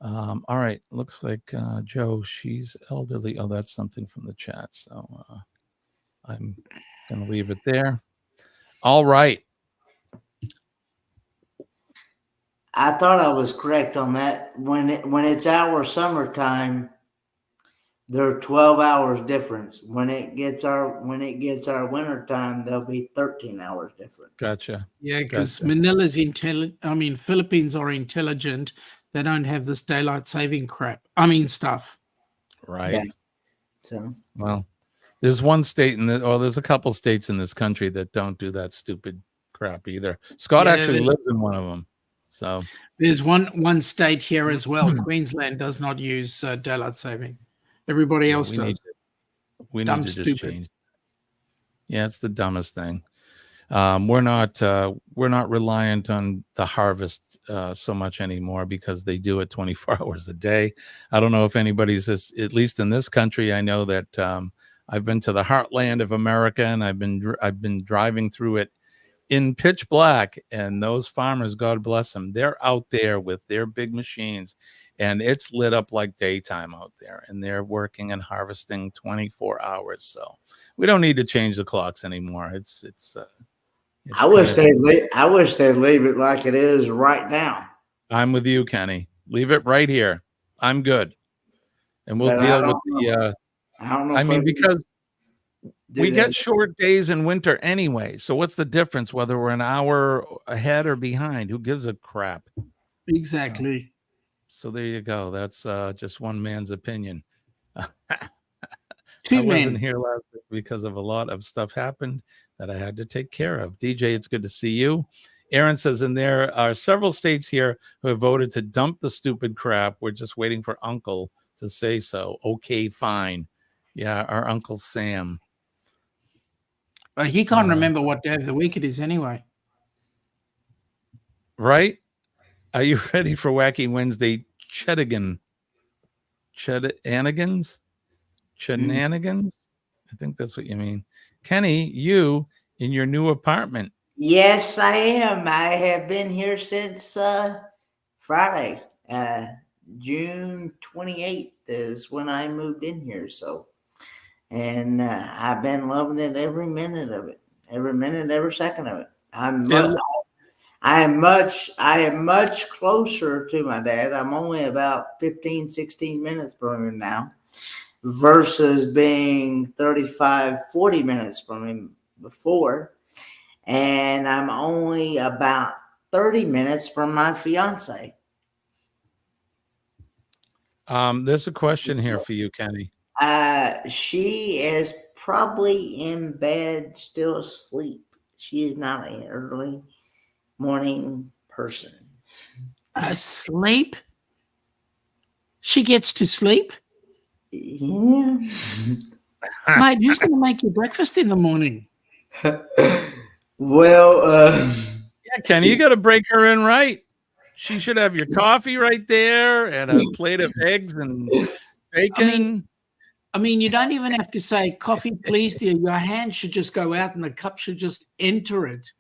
All right, looks like Joe, she's elderly. Oh, that's something from the chat. So I'm going to leave it there. All right. I thought I was correct on that. When it's our summertime, they're 12 hours difference. When it gets our winter time, there'll be 13 hours difference. Gotcha. Yeah, because Gotcha. Manila's intelligent. I mean, Philippines are intelligent. They don't have this daylight saving crap. I mean, stuff. Right. Yeah. So, well, there's one state there's a couple states in this country that don't do that stupid crap either. Scott actually lives in one of them. So there's one state here as well. Queensland does not use daylight saving. Everybody else does. We need to just change. Yeah, it's the dumbest thing. We're not reliant on the harvest so much anymore because they do it 24 hours a day. I don't know if anybody's at least in this country. I know that I've been to the heartland of America, and I've been driving through it in pitch black, and those farmers, God bless them, they're out there with their big machines, and it's lit up like daytime out there, and they're working and harvesting 24 hours. So we don't need to change the clocks anymore. I wish they'd leave it like it is right now. I'm with you, Kenny. Leave it right here. I'm good, and we'll deal with the. I don't know. I mean, because we get short days in winter anyway. So what's the difference whether we're an hour ahead or behind? Who gives a crap? Exactly. So there you go. That's just one man's opinion. I Two men. wasn't here last week because of a lot of stuff happened that I had to take care of. DJ, it's good to see you. Aaron says, and there are several states here who have voted to dump the stupid crap. We're just waiting for Uncle to say so. Okay, fine. Yeah, our Uncle Sam. He can't remember what day of the week it is anyway. Right? Are you ready for Wacky Wednesday Shenanigans? Shenanigans? I think that's what you mean. Kenny, you in your new apartment. Yes, I am. I have been here since Friday. June 28th is when I moved in here. So, and I've been loving it every minute of it, every second of it. I am much closer to my dad. I'm only about 15, 16 minutes from him now versus being 35, 40 minutes from him before. And I'm only about 30 minutes from my fiance. There's a question here for you, Kenny. She is probably in bed, still asleep. She is not an early morning person. Sleep? She gets to sleep? Yeah. Mate, who's going to make you breakfast in the morning? Well, yeah, Kenny, you got to break her in right. She should have your coffee right there and a plate of eggs and bacon. I mean, you don't even have to say coffee, please, dear. Your hand should just go out and the cup should just enter it.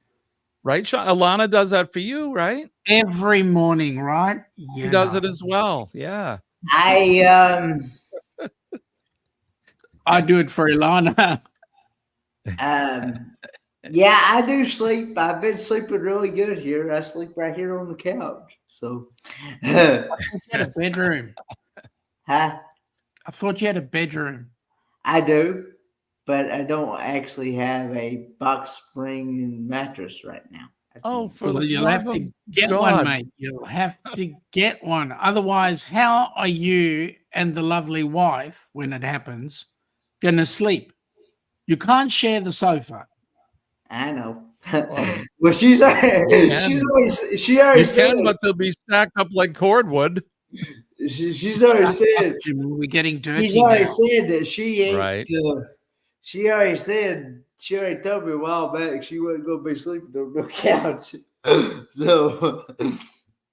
Right, Sean? Alana does that for you, right? Every morning, right? Yeah. She does it as well. Yeah. I do it for Ilana. Yeah, I do sleep. I've been sleeping really good here. I sleep right here on the couch. So, I thought you had a bedroom. Huh? I thought you had a bedroom. I do, but I don't actually have a box spring mattress right now. You'll have to get one, mate. You'll have to get one. Otherwise, how are you and the lovely wife, when it happens, going to sleep? You can't share the sofa. I know. Well, she already said, but they'll be stacked up like cordwood. She's already said, we're getting dirty. She's already said that she ain't. Right. She already told me a while back she wasn't going to be sleeping on the couch. So,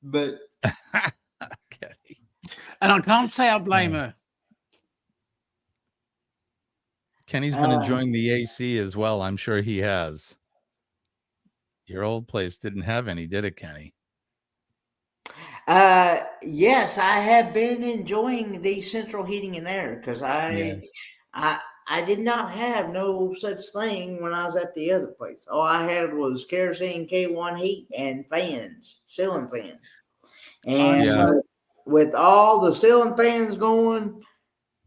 but. Okay. And I can't say I blame her. Kenny's been enjoying the AC as well. I'm sure he has. Your old place didn't have any, did it, Kenny? Yes, I have been enjoying the central heating and air because Yes. I did not have no such thing when I was at the other place. All I had was kerosene K1 heat and fans, ceiling fans. And Yeah. with all the ceiling fans going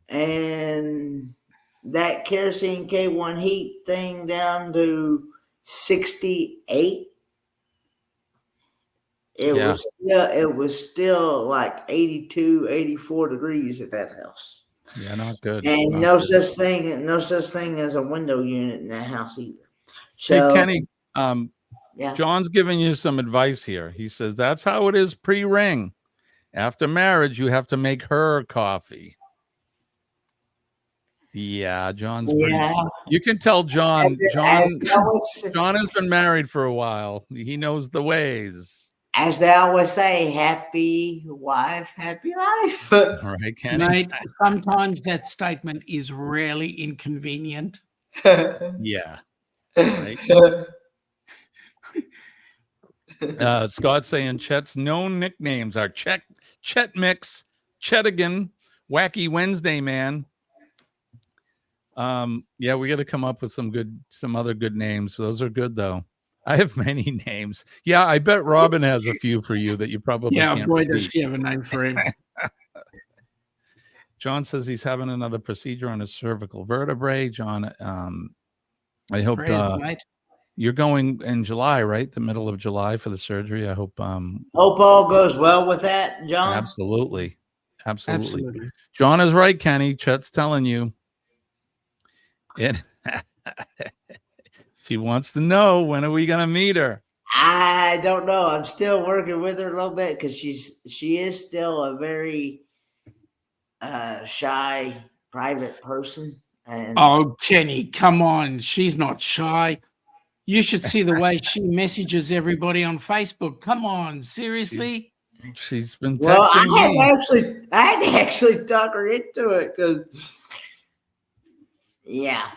and that kerosene K1 heat thing down to 68, Yeah. it was still like 82, 84 degrees at that house. Yeah, not good. And Not no good. such thing as a window unit in that house either. Hey, So Kenny, yeah. John's giving you some advice here. He says that's how it is pre-ring. After marriage, you have to make her coffee. Yeah, John's pretty. Yeah. You can tell John. As John has been married for a while. He knows the ways. As they always say, happy wife, happy life. All right, Kenny. Mate, sometimes that statement is rarely inconvenient. Yeah. Right. Scott saying Chet's known nicknames are Chet Mix, Chetigan, Wacky Wednesday Man. Yeah, we got to come up with some other good names. Those are good though. I have many names. Yeah, I bet Robin has a few for you that you probably can't boy, repeat. does she have a name for him. John says he's having another procedure on his cervical vertebrae. John, I hope you're going in July, right? The middle of July for the surgery. I hope hope all goes well with that, John. Absolutely. John is right, Kenny. Chet's telling you. If he wants to know, when are we going to meet her? I don't know. I'm still working with her a little bit because she is still a very shy, private person. And oh, Kenny, come on. She's not shy. You should see the way she messages everybody on Facebook. Come on, seriously? She's been texting well, I me. had to actually talk her into it because, yeah.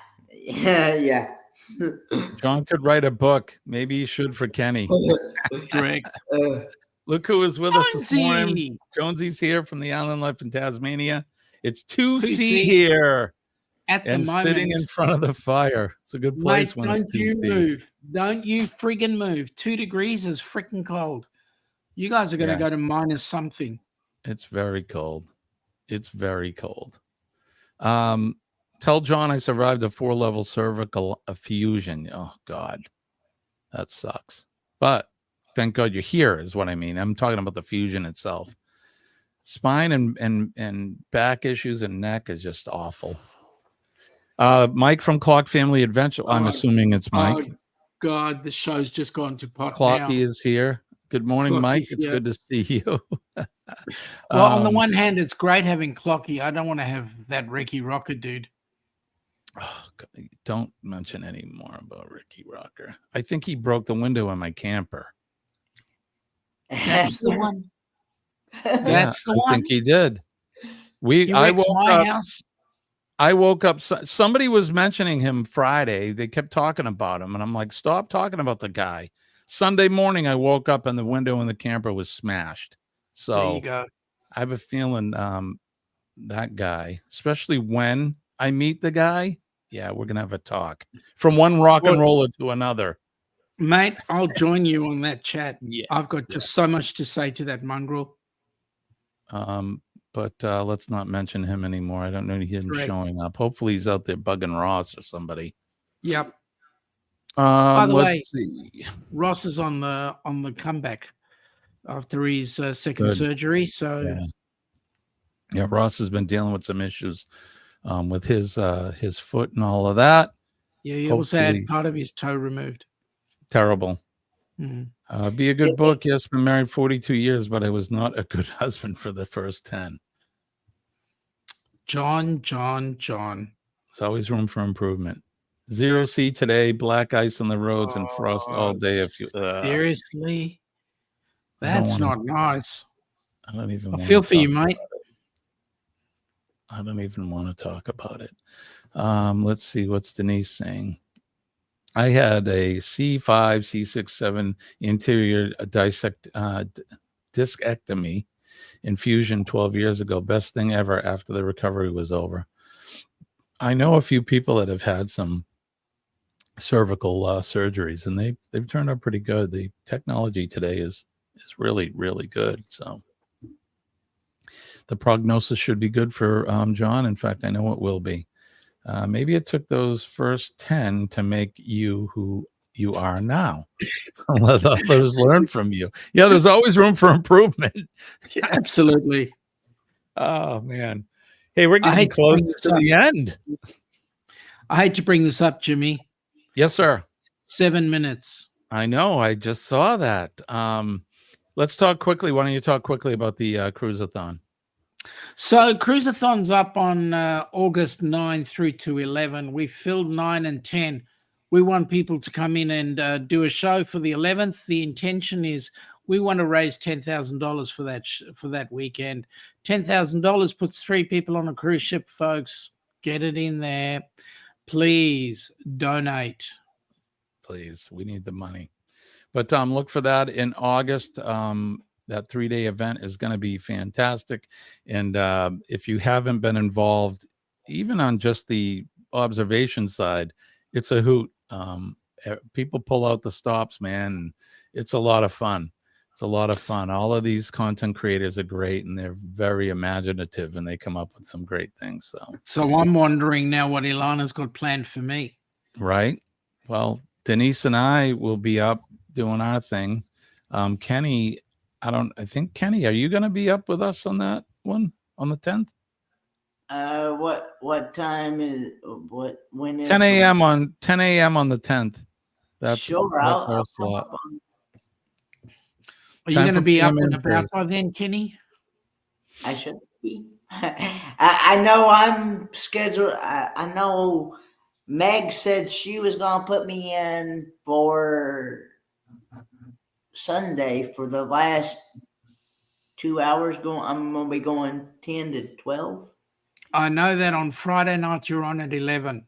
John could write a book. Maybe he should for Kenny. Correct. Look who is with us this morning. Jonesy's here from the Island Life in Tasmania. It's 2C here. At the moment, sitting in front of the fire. It's a good place. Mate, don't you move. Don't you friggin' move. 2 degrees is freaking cold. You guys are going to go to minus something. It's very cold. It's very cold. Tell John I survived a 4-level cervical fusion. Oh, God. That sucks. But thank God you're here is what I mean. I'm talking about the fusion itself. Spine and back issues and neck is just awful. Mike from Clock Family Adventure. I'm assuming it's Mike. Oh, God, the show's just gone to pot Clocky now. is here. Good morning, Mike. It's good to see you. Well, on the one hand, it's great having Clocky. I don't want to have that Ricky Rocker dude. Oh, God, don't mention any more about Ricky Rocker. I think he broke the window in my camper. That's the one. That's the one. I think he did. I woke up. Somebody was mentioning him Friday. They kept talking about him, and I'm like, stop talking about the guy. Sunday morning, I woke up and the window in the camper was smashed. So there you go. I have a feeling that guy, especially when I meet the guy, we're gonna have a talk from one rock and roller to another. Mate, I'll join you on that chat. I've got just so much to say to that mongrel. But let's not mention him anymore. I don't know him showing up. Hopefully he's out there bugging Ross or somebody. Yep. By the way, see. Ross is on the comeback after his second surgery. So yeah, Ross has been dealing with some issues with his foot and all of that. Yeah, he also had part of his toe removed. Terrible. Mm-hmm. Be a good book. Yes, been married 42 years, but I was not a good husband for the first 10. John. There's always room for improvement. 0C today, black ice on the roads and frost all day. If you seriously, that's not nice. I don't even. I feel for you, mate. I don't even want to talk about it. Let's see what's Denise saying. I had a C5, C6, 7 interior discectomy infusion 12 years ago. Best thing ever after the recovery was over. I know a few people that have had some cervical surgeries, and they've turned out pretty good. The technology today is really, really good. So the prognosis should be good for John. In fact, I know it will be. Maybe it took those first 10 to make you who you are now. Let others learn from you. Yeah, there's always room for improvement. Absolutely. Oh, man. Hey, we're getting close to the end. I hate to bring this up, Jimmy. Yes, sir. 7 minutes. I know. I just saw that. Let's talk quickly. Why don't you talk quickly about the Cruisathon? So Cruisathon's up on August 9 through to 11. We filled 9 and 10. We want people to come in and do a show for the 11th. The intention is we want to raise $10,000 for that weekend. $10,000 puts 3 people on a cruise ship, folks. Get it in there. Please donate. Please, we need the money. But look for that in August. That 3-day event is going to be fantastic. And if you haven't been involved, even on just the observation side, it's a hoot. People pull out the stops, man. And it's a lot of fun. It's a lot of fun. All of these content creators are great, and they're very imaginative, and they come up with some great things. So I'm wondering now what Ilana's got planned for me. Right. Well, Denise and I will be up doing our thing. Kenny, I think Kenny, are you going to be up with us on that one on the 10th? What time is when is 10 a.m. on 10 a.m. on the 10th. That's sure. that's I'll our slot. Are you going to be up and about by then, Kenny? I should be. I know I'm scheduled. I know Meg said she was going to put me in for Sunday for the last 2 hours. I'm going to be going 10 to 12. I know that on Friday night you're on at 11.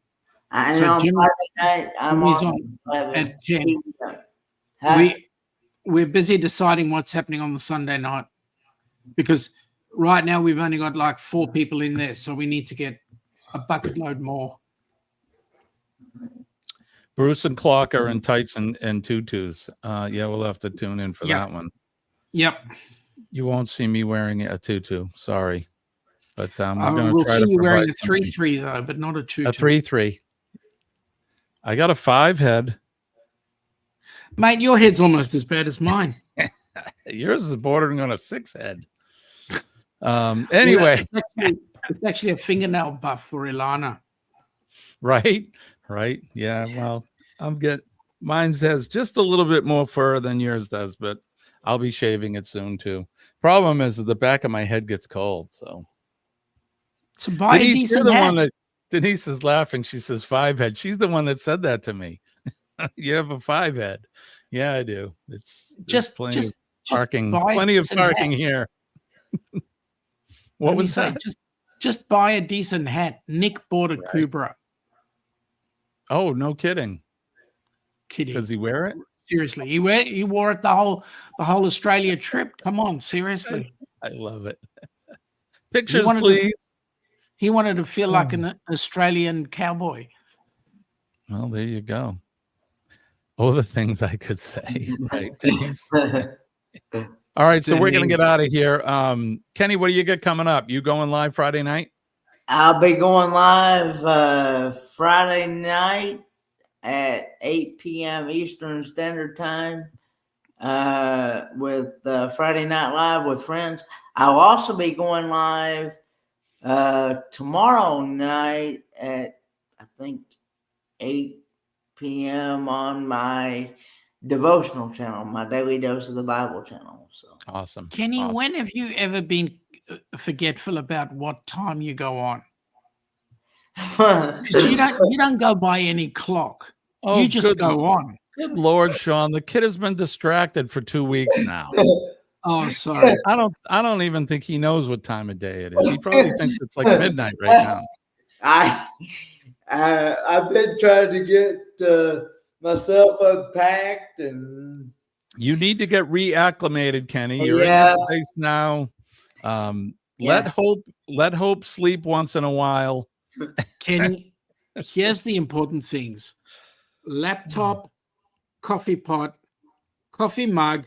I know Jimmy, Friday night I'm on 11. At 10. We're busy deciding what's happening on the Sunday night because right now we've only got like 4 people in there, so we need to get a bucket load more. Bruce and Clark are in tights and tutus. Yeah, we'll have to tune in for that one. Yep. You won't see me wearing a tutu. Sorry. But we're going to we'll try see to you wearing a provide 3-3 though, but not a 2-2. a 3-3. I got a 5 head. Mate, your head's almost as bad as mine. Yours is bordering on a 6 head. Anyway, it's actually a fingernail buff for Ilana. Right. Yeah. Well, mine has just a little bit more fur than yours does, but I'll be shaving it soon too. Problem is that the back of my head gets cold. So buy Denise, a decent you're the hat. one that Denise is laughing. She says 5 head. She's the one that said that to me. You have a 5 head. Yeah, I do. It's just plenty of just parking. buy Plenty a of decent parking hat. here. What was that? Just buy a decent hat. Nick bought a Kubra. Oh, no kidding. Kidding. Does he wear it? Seriously, he wore it the whole Australia trip. Come on, seriously. I love it. Pictures, please. He wanted to feel like an Australian cowboy. Well, there you go. Oh, the things I could say. Right. All right, so we're going to get out of here. Kenny, what do you got coming up? You going live Friday night? I'll be going live Friday night at 8 p.m. Eastern Standard Time with Friday Night Live with friends. I'll also be going live tomorrow night at, I think, 8 p.m. on my devotional channel, my Daily Dose of the Bible channel. So awesome. Kenny, awesome. When have you ever been forgetful about what time you go on? you don't go by any clock. Oh, you just go on. Good Lord, Sean, the kid has been distracted for 2 weeks now. Oh, sorry. I don't even think he knows what time of day it is. He probably thinks it's like midnight right now. I've been trying to get myself unpacked and You need to get reacclimated, Kenny. You're in yeah, your place now. Let hope sleep once in a while. Kenny, here's the important things: laptop, coffee pot, coffee mug,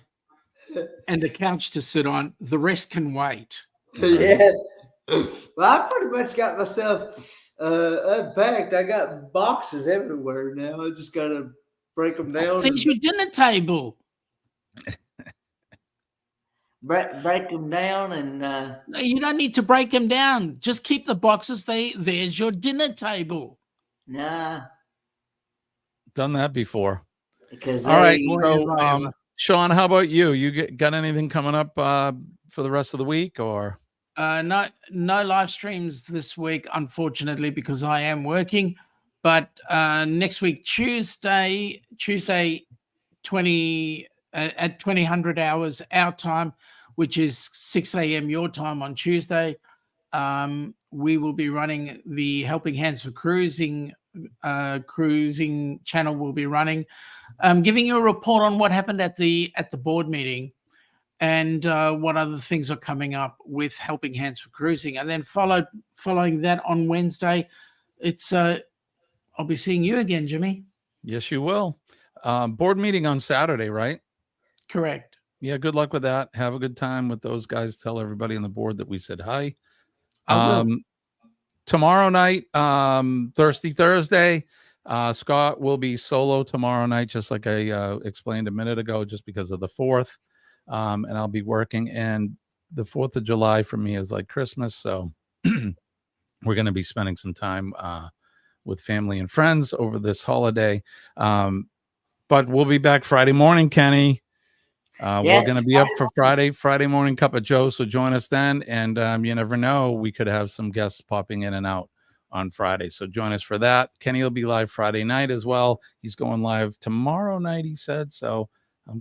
and a couch to sit on. The rest can wait. yeah. Well, I pretty much got myself unpacked. I got boxes everywhere now. I just gotta break them down. Fix your dinner table. Break them down and No, you don't need to break them down. Just keep the boxes. There's your dinner table. nah, Done that before. because All right. they So, Sean, how about you? You got anything coming up for the rest of the week, or? No live streams this week, unfortunately, because I am working. But next week, Tuesday, 20 at 2000 hours our time, which is 6 a.m. your time on Tuesday. We will be running the Helping Hands for Cruising channel. Will be running, giving you a report on what happened at the board meeting, and what other things are coming up with Helping Hands for Cruising. And then following that on Wednesday, it's I'll be seeing you again, Jimmy. Yes, you will. Board meeting on Saturday, right? Correct. Yeah, good luck with that. Have a good time with those guys. Tell everybody on the board that we said hi. I will. Tomorrow night, Thirsty Thursday, Scott will be solo tomorrow night, just like I explained a minute ago, just because of the 4th. And I'll be working. And the 4th of July for me is like Christmas. So we're going to be spending some time with family and friends over this holiday. But we'll be back Friday morning, Kenny. We're going to be up for Friday morning cup of Joe. So join us then. And you never know, we could have some guests popping in and out on Friday. So join us for that. Kenny will be live Friday night as well. He's going live tomorrow night, he said. So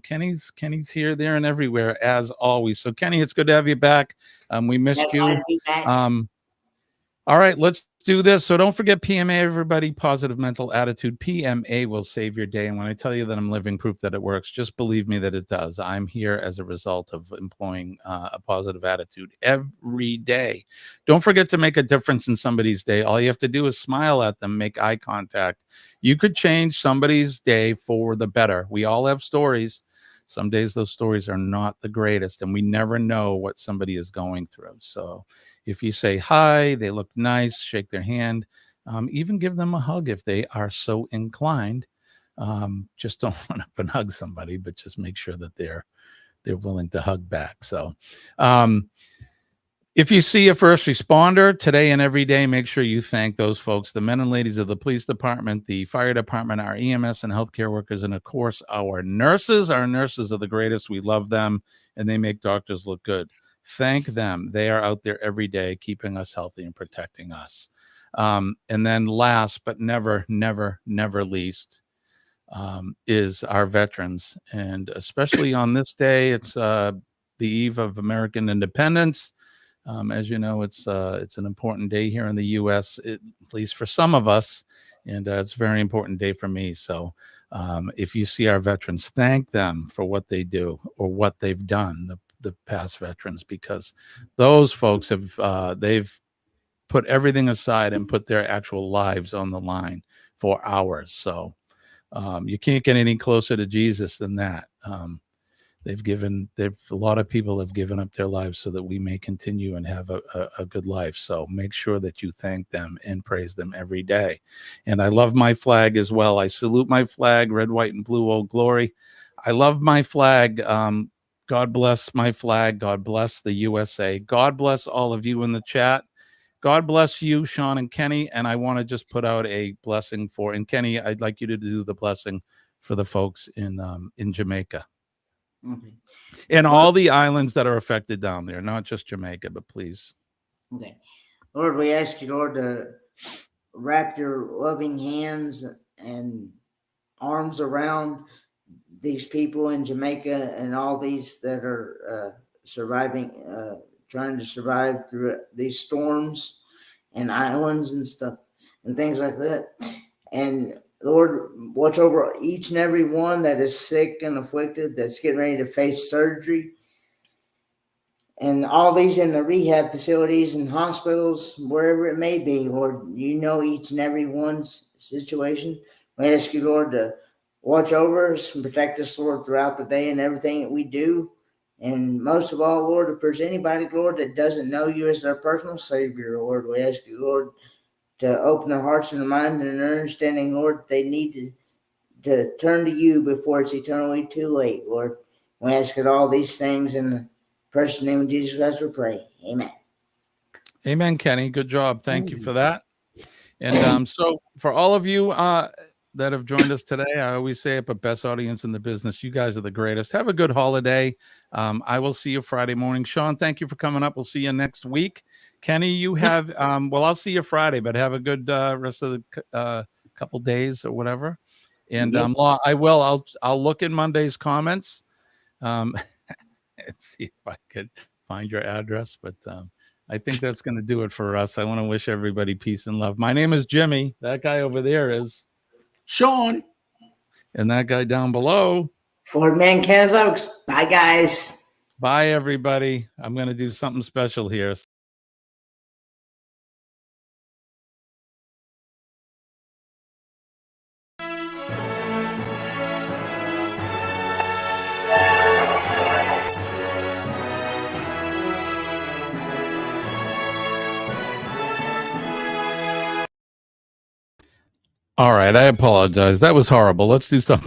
Kenny's here, there, and everywhere as always. So Kenny, it's good to have you back. We missed you. All right, let's do this. So don't forget PMA, everybody. Positive mental attitude. PMA will save your day. And when I tell you that I'm living proof that it works, just believe me that it does. I'm here as a result of employing a positive attitude every day. Don't forget to make a difference in somebody's day. All you have to do is smile at them, make eye contact. You could change somebody's day for the better. We all have stories. Some days those stories are not the greatest, and we never know what somebody is going through. So if you say hi, they look nice, shake their hand, even give them a hug if they are so inclined. Just don't run up and hug somebody, but just make sure that they're willing to hug back. So if you see a first responder today and every day, make sure you thank those folks, the men and ladies of the police department, the fire department, our EMS and healthcare workers, and of course, our nurses. Our nurses are the greatest. We love them, and they make doctors look good. Thank them. They are out there every day, keeping us healthy and protecting us. And then last, but never, never, never least, is our veterans. And especially on this day, it's the eve of American independence. As you know, it's an important day here in the U.S., at least for some of us, and it's a very important day for me. So if you see our veterans, thank them for what they do or what they've done, the past veterans, because those folks they've put everything aside and put their actual lives on the line for ours. So you can't get any closer to Jesus than that. A lot of people have given up their lives so that we may continue and have a good life. So make sure that you thank them and praise them every day. And I love my flag as well. I salute my flag, red, white, and blue, old glory. I love my flag. God bless my flag. God bless the USA. God bless all of you in the chat. God bless you, Sean and Kenny. And I want to just put out a blessing and Kenny, I'd like you to do the blessing for the folks in Jamaica. Okay. And all the islands that are affected down there, not just Jamaica, but please. Okay. Lord, we ask you, Lord, to wrap your loving hands and arms around these people in Jamaica and all these that are surviving, trying to survive through these storms and islands and stuff and things like that. And Lord, watch over each and every one that is sick and afflicted, that's getting ready to face surgery. And all these in the rehab facilities and hospitals, wherever it may be, Lord, you know each and every one's situation. We ask you, Lord, to watch over us and protect us, Lord, throughout the day and everything that we do. And most of all, Lord, if there's anybody, Lord, that doesn't know you as their personal Savior, Lord, we ask you, Lord, to open their hearts and their mind and their understanding, Lord, that they need to turn to you before it's eternally too late, Lord. We ask it all these things in the precious name of Jesus Christ we pray. Amen. Amen, Kenny. Good job. Thank you for that. And so for all of you that have joined us today, I always say it, but best audience in the business. You guys are the greatest. Have a good holiday. I will see you Friday morning. Sean, thank you for coming up. We'll see you next week. Kenny, you have, well, I'll see you Friday, but have a good rest of the couple days or whatever. And Yes. Law, I'll look in Monday's comments. Let's see if I could find your address, but I think that's going to do it for us. I want to wish everybody peace and love. My name is Jimmy. That guy over there is Sean. And that guy down below, Ford Man Kenneth Oaks. Bye, guys. Bye, everybody. I'm going to do something special here. All right, I apologize. That was horrible. Let's do something.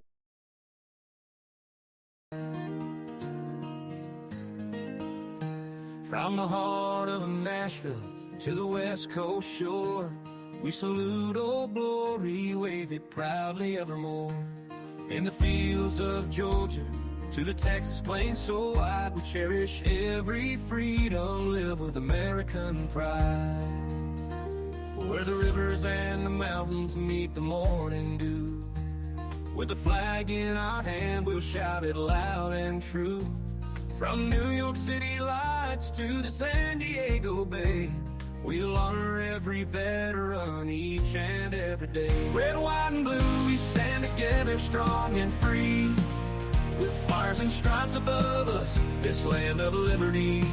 From the heart of Nashville to the West Coast shore, we salute Old Glory, wave it proudly evermore. In the fields of Georgia to the Texas plains so wide, we cherish every freedom, live with American pride. Where the rivers and the mountains meet the morning dew, with the flag in our hand, we'll shout it loud and true. From New York City lights to the San Diego Bay, we'll honor every veteran each and every day. Red, white, and blue, we stand together strong and free, with fires and stripes above us, this land of liberty.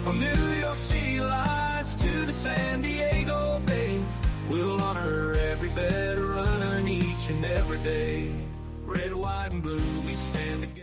From New York City lights to the San Diego Bay, we'll honor every veteran each and every day. Red, white, and blue, we stand together.